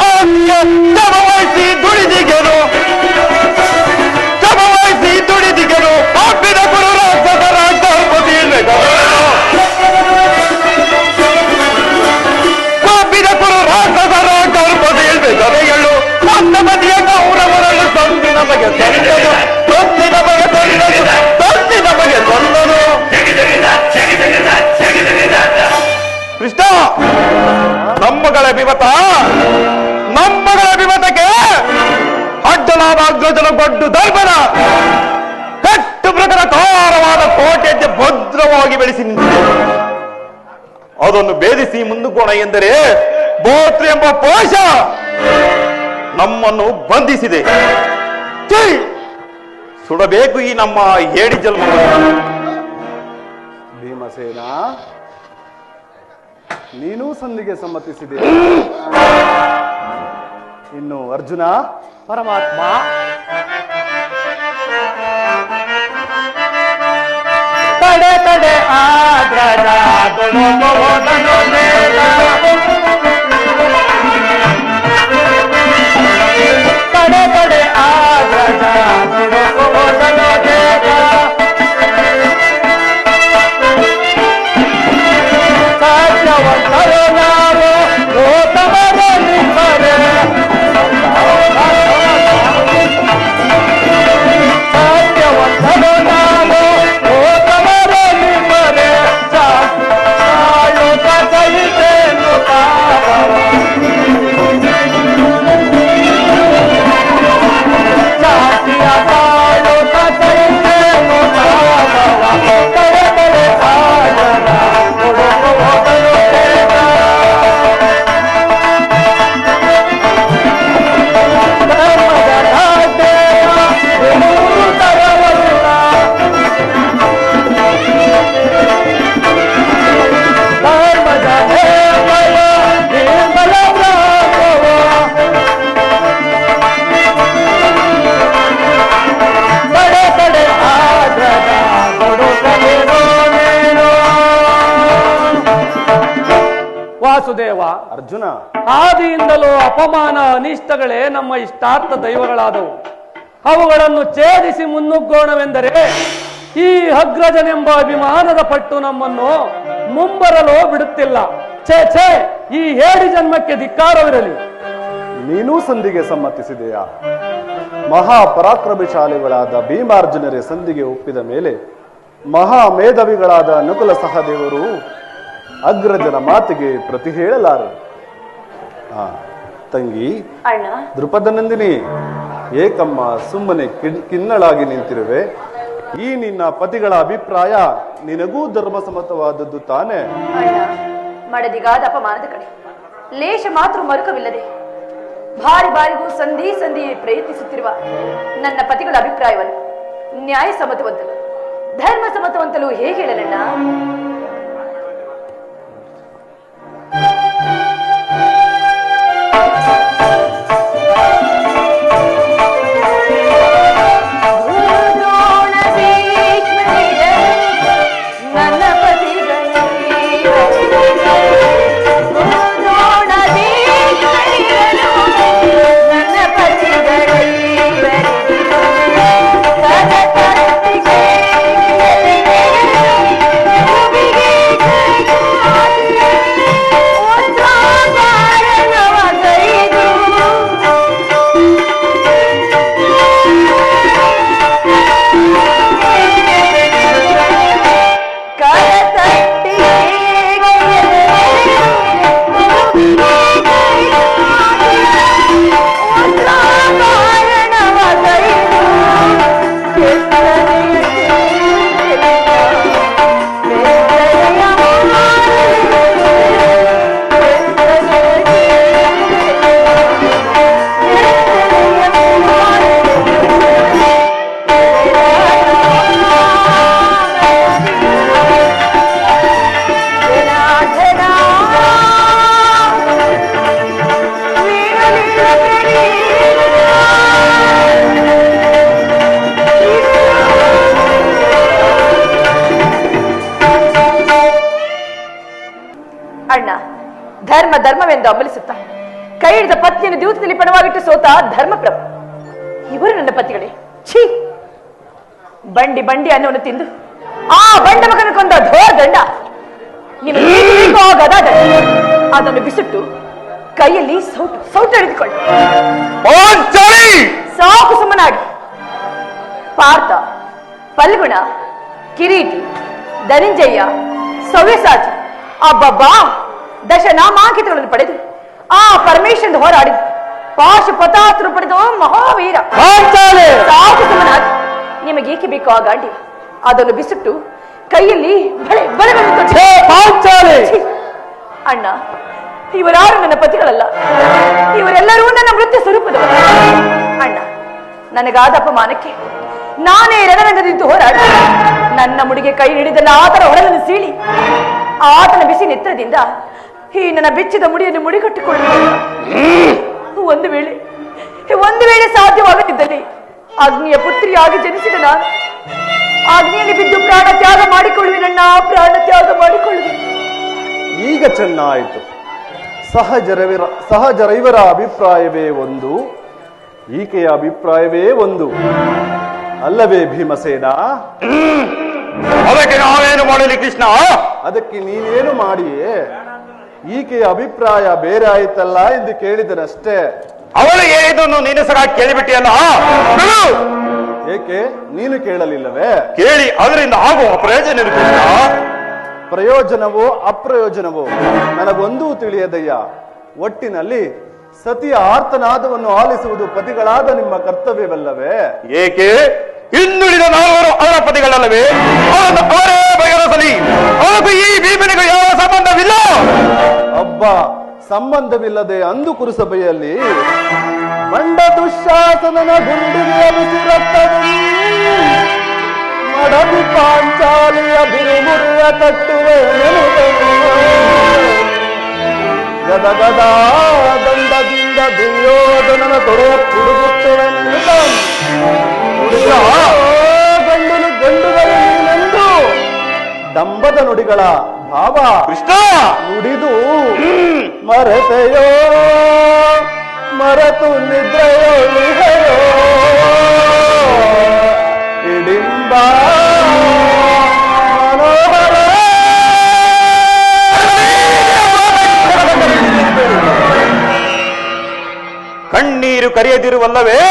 ಆಸೆಯೇ. ಶ್ರಮವಹಿಸಿ ದುಡಿದಿಗೆನು, ಶ್ರಮವಹಿಸಿ ದುಡಿದಿಗೆನು. ಪಾಪಿನ ಗುರು ರಾಕ್ಷಸರ ಗರ್ಭದೀರ್ಘ, ಪಾಪಿನ ಗುರು ರಾಕ್ಷಸರ ಗರ್ಭದೀರ್ಘಗಳು. ಮಂದಮತಿಯ ಕೌರವರನ್ನು ಸಂಧಿ ನಮಗೆ ಸಲ್ಲದು, ಸಂಧಿ ನಮಗೆ ಸಲ್ಲದು, ಸಂಧಿ ನಮಗೆ ಸಲ್ಲದು. ಕೃಷ್ಣ, ನಮ್ಮಗಳ ವಿಮತ, ನಮ್ಮಗಳ ವಿಮತಕ್ಕೆ ಅಡ್ಡಲಾದ ಅಗ್ರಜನ ಗೊಡ್ಡು ಧರ್ಮನ ಕಟ್ಟು ಪ್ರಕಾರವಾದ ಕೋಟೆಯಂತೆ ಭದ್ರವಾಗಿ ಬೆಳೆಸಿ ನಿಂತಿದೆ. ಅದನ್ನು ಭೇದಿಸಿ ಮುಂದುಕೋಣ ಎಂದರೆ ಬೋತ್ರ ಎಂಬ ಪೋಷ ನಮ್ಮನ್ನು ಬಂಧಿಸಿದೆ. ಛೀ! ಸುಡಬೇಕು ಈ ನಮ್ಮ ಏಡಿ ಜನ್ಮ. ಭೀಮಸೇನ, ನೀನೂ ಸಂಧಿಗೆ ಸಮ್ಮತಿಸಿದೆ. ಇನ್ನು ಅರ್ಜುನ? ಪರಮಾತ್ಮ, ತಡೆ ತಡೆ ಆದ್ರದ ದುಡುಮೋದನು ಮೇಲ. ತಡೆ ತಡೆ ಆದ್ರದ ದುಡುಮೋದನು ಮೇಲ. ಸತ್ಯವಂತರು ನಾವು ಗೌತಮರಲ್ಲಿದ್ದರೆ. ಸತ್ಯವಂತರು ನಾವು ಗೌತಮರಲ್ಲಿದ್ದರೆ. ಸಾಯುತ್ತ ಸಹಿತೇನು ಪಾಪವ. ಜಾತಿಯ ಸಾಯುತ್ತ ಸಹಿತೇನು ಪಾಪವ. ತಡೆ ತಡೆ ಸಾಗರ ಹುಡುಕುವುದನ್ನು ಬೇಡ. ಧರ್ಮದ ರಾಜ್ಯ ಬಿಡುವುದು ತರವಲ್ಲ. ಧರ್ಮದ ನಿರ್ಮಲ ನಿರ್ಮಲ ಬ್ರಹ್ಮವ. ತಡೆ ತಡೆ ಆದ್ರದ ಕೊಡುತ್ತೇನೋ ನೀನು. ವಾಸುದೇವ, ಅರ್ಜುನ, ಆದಿಯಿಂದಲೂ ಅಪಮಾನ ಅನಿಷ್ಟಗಳೇ ನಮ್ಮ ಇಷ್ಟಾರ್ಥ ದೈವಗಳಾದವು. ಅವುಗಳನ್ನು ಛೇದಿಸಿ ಮುನ್ನುಗ್ಗೋಣವೆಂದರೆ ಈ ಅಗ್ರಜನೆಂಬ ಅಭಿಮಾನದ ಪಟ್ಟು ನಮ್ಮನ್ನು ಮುಂಬರಲು ಬಿಡುತ್ತಿಲ್ಲ. ಛೇ ಛೇ, ಈ ಹೇಡಿ ಜನ್ಮಕ್ಕೆ ಧಿಕ್ಕಾರವಿರಲಿ. ನೀನೂ ಸಂಧಿಗೆ ಸಮ್ಮತಿಸಿದೆಯಾ? ಮಹಾಪರಾಕ್ರಮಶಾಲಿಗಳಾದ ಭೀಮಾರ್ಜುನರೇ ಸಂಧಿಗೆ ಒಪ್ಪಿದ ಮೇಲೆ ಮಹಾ ಮೇಧಾವಿಗಳಾದ ನಕುಲ ಸಹದೇವರು ಅಗ್ರಜನ ಮಾತಿಗೆ ಪ್ರತಿ ಹೇಳಲಾರರು. ತಂಗಿ ಅಣ್ಣ, ದೃಪದನಂದಿನಿ, ಏಕಮ್ಮ ಸುಮ್ಮನೆ ಕಿನ್ನಳಾಗಿ ನಿಂತಿರುವೆ. ಈ ನಿನ್ನ ಪತಿಗಳ ಅಭಿಪ್ರಾಯ ನಿನಗೂ ಧರ್ಮಸಮ್ಮತವಾದದ್ದು ತಾನೇ? ಅಣ್ಣ, ಮಡದಿಗಾದ ಅಪಮಾನದ ಕಡೆ ಲೇಷ ಮಾತ್ರ ಮರುಕವಿಲ್ಲದೆ ಬಾರಿ ಬಾರಿಗೂ ಸಂಧಿ ಸಂಧಿ ಪ್ರಯತ್ನಿಸುತ್ತಿರುವ ನನ್ನ ಪತಿಗಳ ಅಭಿಪ್ರಾಯವನ್ನು ನ್ಯಾಯ ಸಮ್ಮತವಂತಲು ಧರ್ಮ ಸಮ್ಮತವಂತಲು ಹೇಗೆ ಹೇಳಲಣ್ಣ? ಎಂದು ಹಂಬಲಿಸುತ್ತಾ ಕೈ ಹಿಡಿದ ಪತ್ನಿಯನ್ನು ದಿವಸದಲ್ಲಿ ಪಣವಾಗಿಟ್ಟು ಸೋತ ಧರ್ಮಪ್ರಭು ಇವರು ನನ್ನ ಪತಿಗಳೇ. ಛೀ, ಬಂಡಿ ಬಂಡಿ ಅನ್ನವನ್ನು ತಿಂದು ಆ ಬಂಡ ಮಗನ ಕೊಂದ ಧೋರ್ ದಂಡ, ನಿಮಗೆ ಗದಾದ ಅದನ್ನು ಬಿಸಿಟ್ಟು ಕೈಯಲ್ಲಿ ಸೌಟು ಹಿಡಿದುಕೊಳ್ಳಿ. ಸಾಕು ಸುಮ್ಮನಾಗಿ. ಪಾರ್ಥ, ಫಲ್ಗುಣ, ಕಿರೀಟಿ, ಧನಂಜಯ, ಸವ್ಯಸಾಚಿ ಅಬ್ಬಬ್ಬಾ ದಶನಾಮಾಂಕಿತಗಳನ್ನು ಪಡೆದು ಆ ಪರಮೇಶ್ವರನ ಹೋರಾಡಿ ಪಾಶುಪತಾಸ್ತ್ರ ಪಡೆದು ಮಹಾವೀರ. ಸಾಕು ಸುಮ್ಮನಾಗಿ. ನಿಮಗೇಕೆ ಬೇಕೋ ಆ ಗಾಂಡಿ ಅದನ್ನು ಬಿಸಿಟ್ಟು ಕೈಯಲ್ಲಿ ಬಳೆ ಅಣ್ಣ, ಇವರಾರು ನನ್ನ ಪತಿಗಳಲ್ಲ, ಇವರೆಲ್ಲರೂ ನನ್ನ ಮೃತ್ಯು ಸ್ವರೂಪದವರು. ಅಣ್ಣ, ನನಗಾದ ಅಪಮಾನಕ್ಕೆ ನಾನೇ ರಣರಂಗದಿಂತು ಹೋರಾಡಿ ನನ್ನ ಮುಡಿಗೆ ಕೈ ಹಿಡಿದಲ್ಲ ಆತನ ಹೊರನನ್ನು ಸೀಳಿ ಆತನ ಬಿಸಿ ನೆತ್ರದಿಂದ ಈ ನನ್ನ ಬೆಚ್ಚಿದ ಮುಡಿಯನ್ನು ಮುಡಿಗಟ್ಟಿಕೊಳ್ಳುವುದು. ಒಂದು ವೇಳೆ ಸಾಧ್ಯವಾಗುತ್ತಿದ್ದಲ್ಲಿ ಅಗ್ನಿಯ ಪುತ್ರಿಯಾಗಿ ಜನಿಸಿದ ನಾನು ಅಗ್ನಿಯಲ್ಲಿ ಬಿದ್ದು ಪ್ರಾಣ ತ್ಯಾಗ ಮಾಡಿಕೊಳ್ಳುವೆನಣ್ಣ, ಪ್ರಾಣ ತ್ಯಾಗ ಮಾಡಿಕೊಳ್ಳುವೆ. ಈಗ ಚೆನ್ನಾಯಿತು. ಸಹಜರೈವರ ಅಭಿಪ್ರಾಯವೇ ಒಂದು, ಈಕೆಯ ಅಭಿಪ್ರಾಯವೇ ಒಂದು, ಅಲ್ಲವೇ ಭೀಮಸೇನ? ಅದಕ್ಕೆ ನಾವೇನು ಮಾಡಲಿ ಕೃಷ್ಣ? ಅದಕ್ಕೆ ನೀನೇನು ಮಾಡಿಯೇ? ಈಕೆಯ ಅಭಿಪ್ರಾಯ ಬೇರೆ ಆಯ್ತಲ್ಲ ಎಂದು ಕೇಳಿದನಷ್ಟೇ. ಅವಳಿಗೆ ಇದನ್ನು ನೀನು ಸಹ ಕೇಳಿಬಿಟ್ಟಿಯಲ್ಲ, ಏಕೆ ನೀನು ಕೇಳಲಿಲ್ಲವೇ? ಕೇಳಿ ಅದರಿಂದ ಆಗುವ ಪ್ರಯೋಜನ ಕೃಷ್ಣ. ಪ್ರಯೋಜನವೋ ಅಪ್ರಯೋಜನವೋ ನನಗೊಂದೂ ತಿಳಿಯದಯ್ಯ. ಒಟ್ಟಿನಲ್ಲಿ ಸತಿಯ ಆರ್ತನಾದವನ್ನು ಆಲಿಸುವುದು ಪತಿಗಳಾದ ನಿಮ್ಮ ಕರ್ತವ್ಯವಲ್ಲವೇ? ಏಕೆ ಇನ್ನುಳಿದ ನಾಲ್ವರು ಅವರ ಪತಿಗಳಲ್ಲವೇ? ಅವರೇ ಬಗೆಹರಿಸಲಿ. ಅವರಿಗೂ ಈ ಭೀಮನಿಗೂ ಯಾವ ಸಂಬಂಧವಿಲ್ಲ. ಅಬ್ಬ, ಸಂಬಂಧವಿಲ್ಲದೆ ಅಂದು ಕುರುಸಭೆಯಲ್ಲಿ ಮಂಡ ದುಶ್ಯಾಸನನ ಗುಂಡಿಗೆಯ ಬಿಸಿರತ್ತದಲ್ಲಿ ಮಡದಿ ಪಾಂಚಾಲಿಯ ಬಿರುಮುರಿಯ ಕಟ್ಟುವೆ ಗದಗದ ದಂಡದಿಂದ ದುರ್ಯೋಧನನ ತೊಡೆ ಹುಡುಗುತ್ತೇವೆ ಗಂಡುಗಳೆಂದು ಡಂಬದ ನುಡಿಗಳ ಭಾವ ಕೃಷ್ಣ ನುಡಿದು ಮರೆತೆಯೋ ಮರೆತು ನಿದ್ರೆಯೋ ಇಡಿಂಬ ಮನೋಹರ ಕಣ್ಣೀರು ಕರೆಯದಿರುವಲ್ಲವೇ?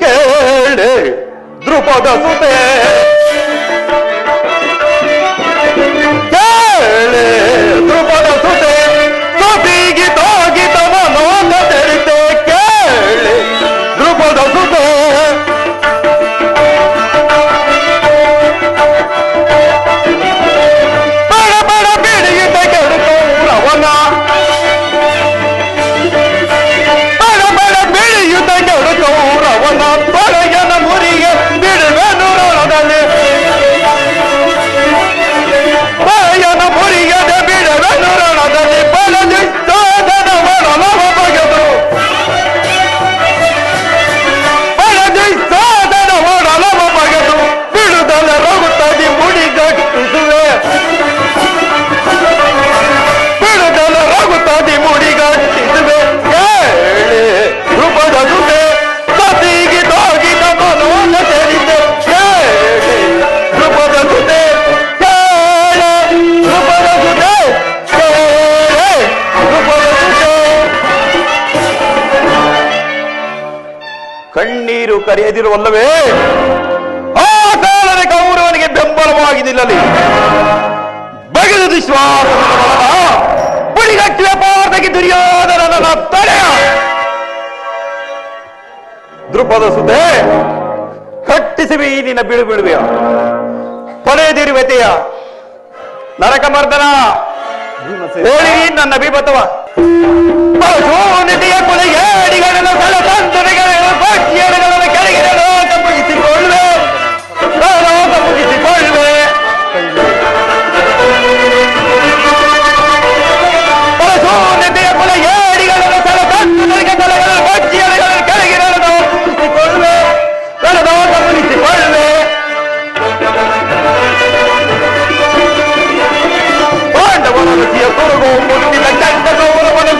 ಕೇಳೆ ದ್ರುಪದ ಸುತೆ, ಕೇಳೆ ದ್ರುಪದ ಸುತೆ, ಗೀತ ಮನೋನ ತೆರಿತೆ, ಕೇಳೆ ದ್ರುಪದ ಸುತೆ. ಬಡ ಬಡ ಬಿಡಿಯುತ್ತ ಕೆಡುಕು ರವನ, ರವನ ತೊಳೆಯನ ಮುರಿಗೆ ಬಿಡುವೆನು ರಣದಲ್ಲಿ, ಬಯನ ಮುರಿಯದ ಬಿಡುವೆನು ರಣದಲ್ಲಿ, ಬಲದಿ ಸಾಧನ ಒಡಲವ ಬಗೆದು, ಬಲದಿ ಸಾಧನ ಒಡಲವ ಬಗೆದು, ಬಿಡುದಲ ರಗುತ್ತದಿ ಮುಡಿಗಟ್ಟಿಸುವೆ, ಬಿಡುದಲ ರಗುತ್ತದಿ ಮುಡಿಗಟ್ಟಿಸುವೆ. ಕೇಳಿ ರೂಪದ ಸುತೆ, ಕಣ್ಣೀರು ಕರೆಯದಿರುವಲ್ಲವೇ? ಆ ಕಾಲದ ಕೌರವನಿಗೆ ಬೆಂಬಲವಾಗಿ ನಿಲ್ಲಲಿ. ಬಗೆದು ವಿಶ್ವಾಸ ಬುಡಿಗಟ್ಟಿನ ಪಾರ್ದಕ್ಕೆ ದುರ್ಯೋಧನನ ತಡೆಯ. ದೃಪದ ಸುದ್ದೆ ಕಟ್ಟಿಸಿವಿ ನಿನ್ನ ಬಿಡುವೆಯ ಕೊನೆದಿರುವೆತೆಯ ನರಕ ಮರ್ದನ ಹೇಳಿ ನನ್ನ ಬಿಬತವ ನಿಧಿಯ ಕೊಲೆಗೇಡಿಗಳನ್ನು ಸಲತಂತುಗಳನ್ನು ಪಕ್ಷಿಗಳನ್ನು ಕೆಳಗಿರಲು ಮುಗಿಸಿಕೊಳ್ಳುವೆ, ಮುಗಿಸಿಕೊಳ್ಳುವೆ. ನಿಧಿಯ ಕೊಲೆಗೇಡಿಗಳನ್ನು ಸಲತಂತುಗಳಿಗೆ ತಲೆಗಳನ್ನು ಪಕ್ಷಿಗಳನ್ನು ಕೆಳಗಿರಲು ಮುಗಿಸಿಕೊಳ್ಳುವೆ, ಮುಗಿಸಿಕೊಳ್ಳುವೆ. ಪಾಂಡವನ ರುಚಿಯ ಕೊರಗು ಮುಟ್ಟಿದ ಚಂಡ ಗೌರವನ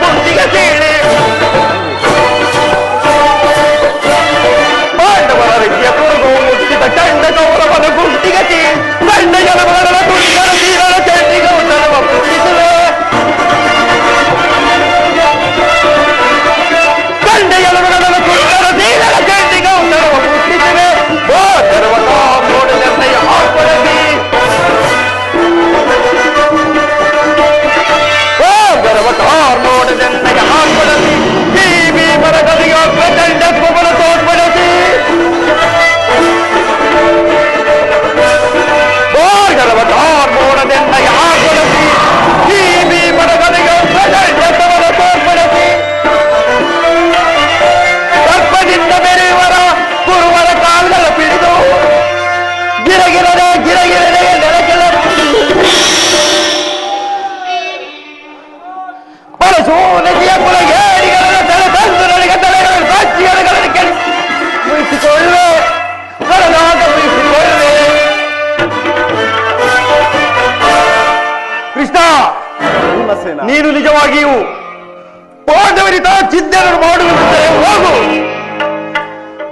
ಸಿದ್ಧರನ್ನು ಮಾಡುವಂತೆ ಹೋಗು.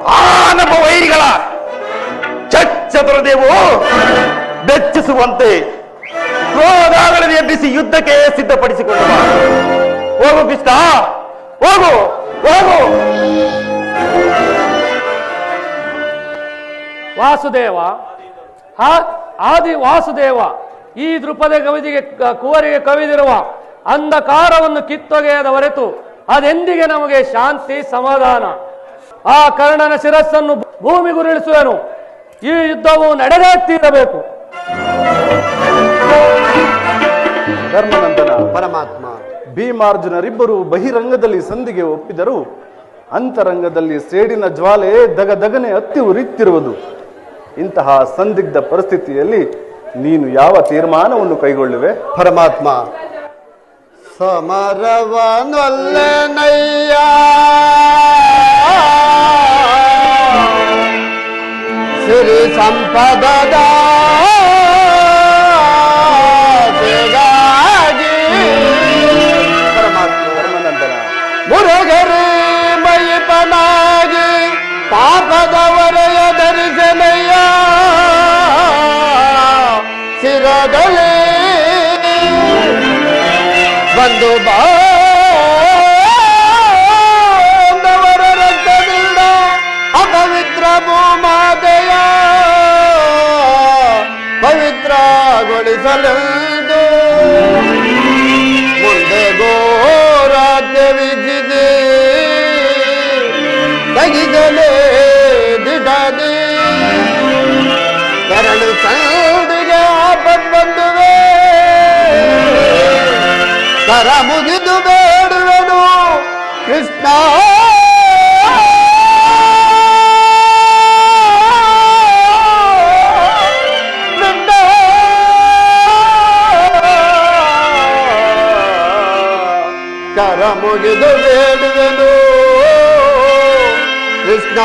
ಆ ನಮ್ಮ ವೈರಿಗಳ ಚಚ್ಚತುರದೇವು ಬೆಚ್ಚಿಸುವಂತೆ ಕ್ರೋಧಾಗಳನ್ನು ಎಬ್ಬಿಸಿ ಯುದ್ಧಕ್ಕೆ ಸಿದ್ಧಪಡಿಸಿಕೊಂಡು ಬಾ. ಹೋಗು ಕೃಷ್ಣ, ಹೋಗು ಹೋಗು. ವಾಸುದೇವ, ಆದಿ ವಾಸುದೇವ, ಈ ದೃಪದ ಕವಿದಿಗೆ ಕುವರಿಗೆ ಕವಿದಿರುವ ಅಂಧಕಾರವನ್ನು ಕಿತ್ತೊಗೆಯದ ಹೊರತು ಅದೆಂದಿಗೆ ನಮಗೆ ಶಾಂತಿ ಸಮಾಧಾನ. ಆ ಕರ್ಣನ ಶಿರಸ್ಸನ್ನು ಭೂಮಿಗುರುಳಿಸುವೆನು. ಈ ಯುದ್ಧವು ನಡೆದೇ ತೀರಬೇಕು. ಧರ್ಮನಂದನ ಪರಮಾತ್ಮ, ಭೀಮಾರ್ಜುನರಿಬ್ಬರು ಬಹಿರಂಗದಲ್ಲಿ ಸಂಧಿಗೆ ಒಪ್ಪಿದರು. ಅಂತರಂಗದಲ್ಲಿ ಸೇಡಿನ ಜ್ವಾಲೆ ದಗದಗನೆ ಹತ್ತಿ ಉರಿಯುತ್ತಿರುವುದು. ಇಂತಹ ಸಂದಿಗ್ಧ ಪರಿಸ್ಥಿತಿಯಲ್ಲಿ ನೀನು ಯಾವ ತೀರ್ಮಾನವನ್ನು ಕೈಗೊಳ್ಳುವೆ? ಪರಮಾತ್ಮ, ಸಮರವನೊಲ್ಲೆನಯ್ಯ ಸಿರಿ ಸಂಪದದ ಮುರುಗರಿ ಮೈಪನಾಗಿ ಪಾಪದವರೆಯ ಧರಿಸಲಯ್ಯ ಶಿರದಲ್ಲಿ ಬಂದು ಬಾಂಧವರ ರಕ್ತದಿಂದ ಅಪವಿತ್ರ ಭೂಮಾತೆಯ ಪವಿತ್ರಗೊಳಿಸಲೆಂದು ಮುಂದೆ ಘೋರಾತ್ಯ ವಿಧಿಸಿ ತಗಿದಲೇ ದಿಡದಿ ಎರಡು ಸಂದಿಗೆ ಆಪತ್ ಬಂದುವೆ. ಕರ ಮುಗಿದು ಬೇಡುವೆನು ಕೃಷ್ಣ. ಕರ ಮುಗಿದು ಬೇಡುವೆನು ಕೃಷ್ಣ.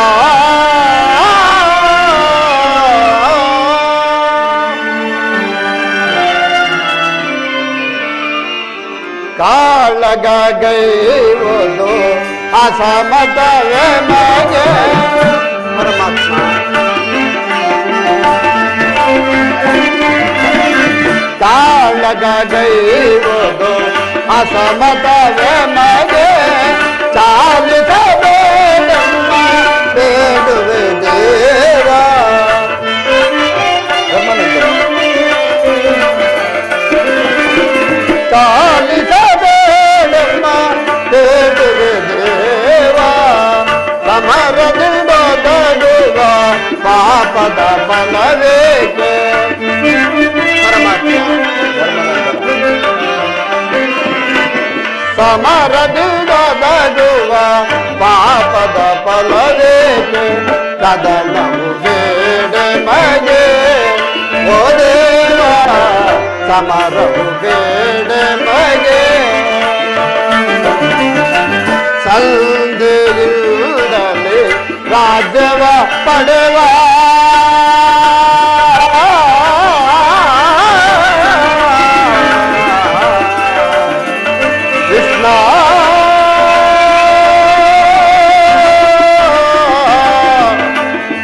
ಕಾಳಗೈವುದು ಅಸಮತವೇ ಮಗೆ. ಪರಮಾತ್ಮ, ಕಾಳಗೈವುದು ಅಸಮತವೇ ಮಗೆ. ಚಾಲಿಸಬೇಡಮ್ಮ ಬೇಡುವೆ ದೇವ. ಚಾಲಿಸಬೇಡಮ್ಮ ಬೇಡುವೆ ದೇವ. ಸಮರದಿಂದ ತಡುವ ಪಾಪದ ಫಲವೇಕೆ. ಸಮರದಿಂದ ತಡುವ ಪಾಪದ ಫಲವೇಕೆ. ಕದನವು ಬೇಡ ಮಗೆ ಓ ದೇವ. ಸಮರವು ಬೇಡ ಮಗೆ. ಸಂಧಿಯಿಂದಲೇ ರಾಜ್ಯವ ಪಡೆವ ಕೃಷ್ಣ.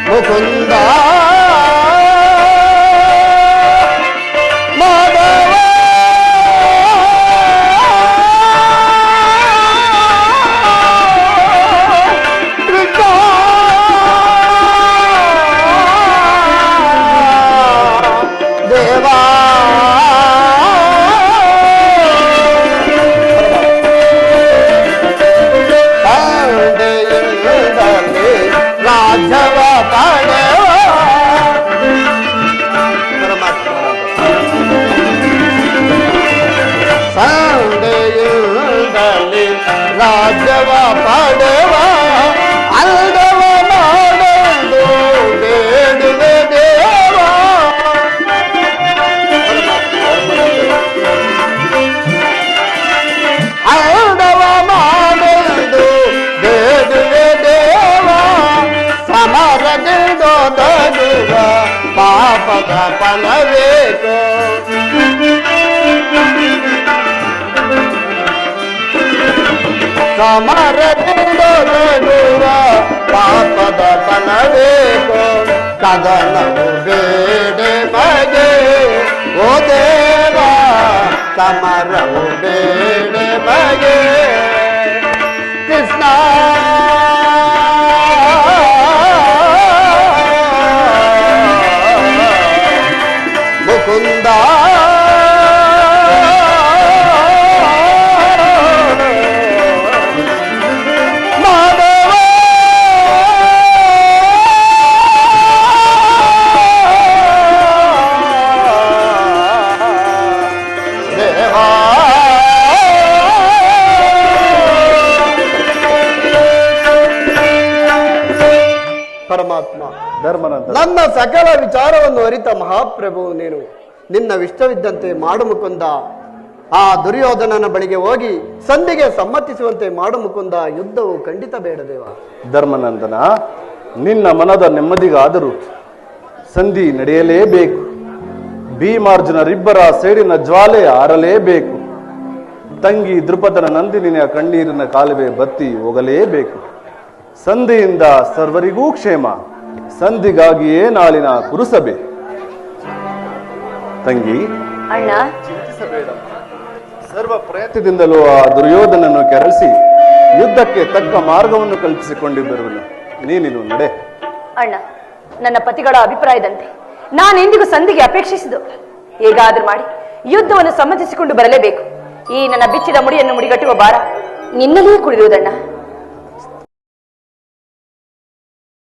ಮುಕುಂದ ಮಾಧವ ಕೃಷ್ಣ. ದೇವಾ ರಾಜವ ಪಡೆವ. ಸಂಡೆಯುಂಡಲಿ ರಾಜವ ಪಡೆವ. ಅಲ್ದವ ಮಾಡಲು ಬೇಡುವೆ ದೇವ. ಅಲ್ದವ ಮಾಡಲು ಬೇಡುವೆ ದೇವ. ಸಮರದಿಂದ ತಡುವ ಪಾಪದ ಫಲವೇಕೋ. ಸಮರದಿಂದೊದಗುವ ಪಾಪದ ಫಲವೇಕೋ ಕದನವು ಬೇಡೆ ಬಗೆ ಓ ದೇವ ಸಮರವು ಬೇಡೆ ಬಗೆ ಕೃಷ್ಣ ಮುಕುಂದ ಪರಮಾತ್ಮ ಧರ್ಮನಂತರ ನನ್ನ ಸಕಲ ವಿಚಾರವನ್ನು ಅರಿತ ಮಹಾಪ್ರಭು ನೀನು ನಿನ್ನವಿಷ್ಟವಿದ್ದಂತೆ ಮಾಡು ಮುಕುಂದ. ಆ ದುರ್ಯೋಧನನ ಬಳಿಗೆ ಹೋಗಿ ಸಂಧಿಗೆ ಸಮ್ಮತಿಸುವಂತೆ ಮಾಡು ಮುಕುಂದ. ಯುದ್ಧವು ಖಂಡಿತ ಬೇಡ ದೇವ. ಧರ್ಮನಂದನ, ನಿನ್ನ ಮನದ ನೆಮ್ಮದಿಗಾದರೂ ಸಂಧಿ ನಡೆಯಲೇಬೇಕು. ಭೀಮಾರ್ಜುನರಿಬ್ಬರ ಸೇಡಿನ ಜ್ವಾಲೆ ಆರಲೇಬೇಕು. ತಂಗಿ ದೃಪದನ ನಂದಿನಿಯ ಕಣ್ಣೀರಿನ ಕಾಲುವೆ ಬತ್ತಿ ಹೋಗಲೇಬೇಕು. ಸಂಧಿಯಿಂದ ಸರ್ವರಿಗೂ ಕ್ಷೇಮ. ಸಂಧಿಗಾಗಿಯೇ ನಾಳಿನ ಕುರುಸಭೆ. ತಂಗಿ, ಅಣ್ಣ, ಸರ್ವ ಪ್ರಯತ್ನದಿಂದಲೂ ಆ ದುರ್ಯೋಧನನ್ನು ಕೆರಳಿಸಿ ಯುದ್ಧಕ್ಕೆ ತಕ್ಕ ಮಾರ್ಗವನ್ನು ಕಲ್ಪಿಸಿಕೊಂಡಿರುವನು. ನೀನಿನ್ನು ನಡೆ. ಅಣ್ಣ, ನನ್ನ ಪತಿಗಳ ಅಭಿಪ್ರಾಯದಂತೆ ನಾನೆಂದಿಗೂ ಸಂಧಿಗೆ ಅಪೇಕ್ಷಿಸಿದ್ದು. ಹೇಗಾದ್ರೂ ಮಾಡಿ ಯುದ್ಧವನ್ನು ಸಮ್ಮತಿಸಿಕೊಂಡು ಬರಲೇಬೇಕು. ಈ ನನ್ನ ಬಿಚ್ಚಿದ ಮುಡಿಯನ್ನು ಮುಡಿಗಟ್ಟುವ ಭಾರ ನಿನ್ನಲ್ಲಿಯೇ ಕುಡಿರುವುದಣ್ಣ.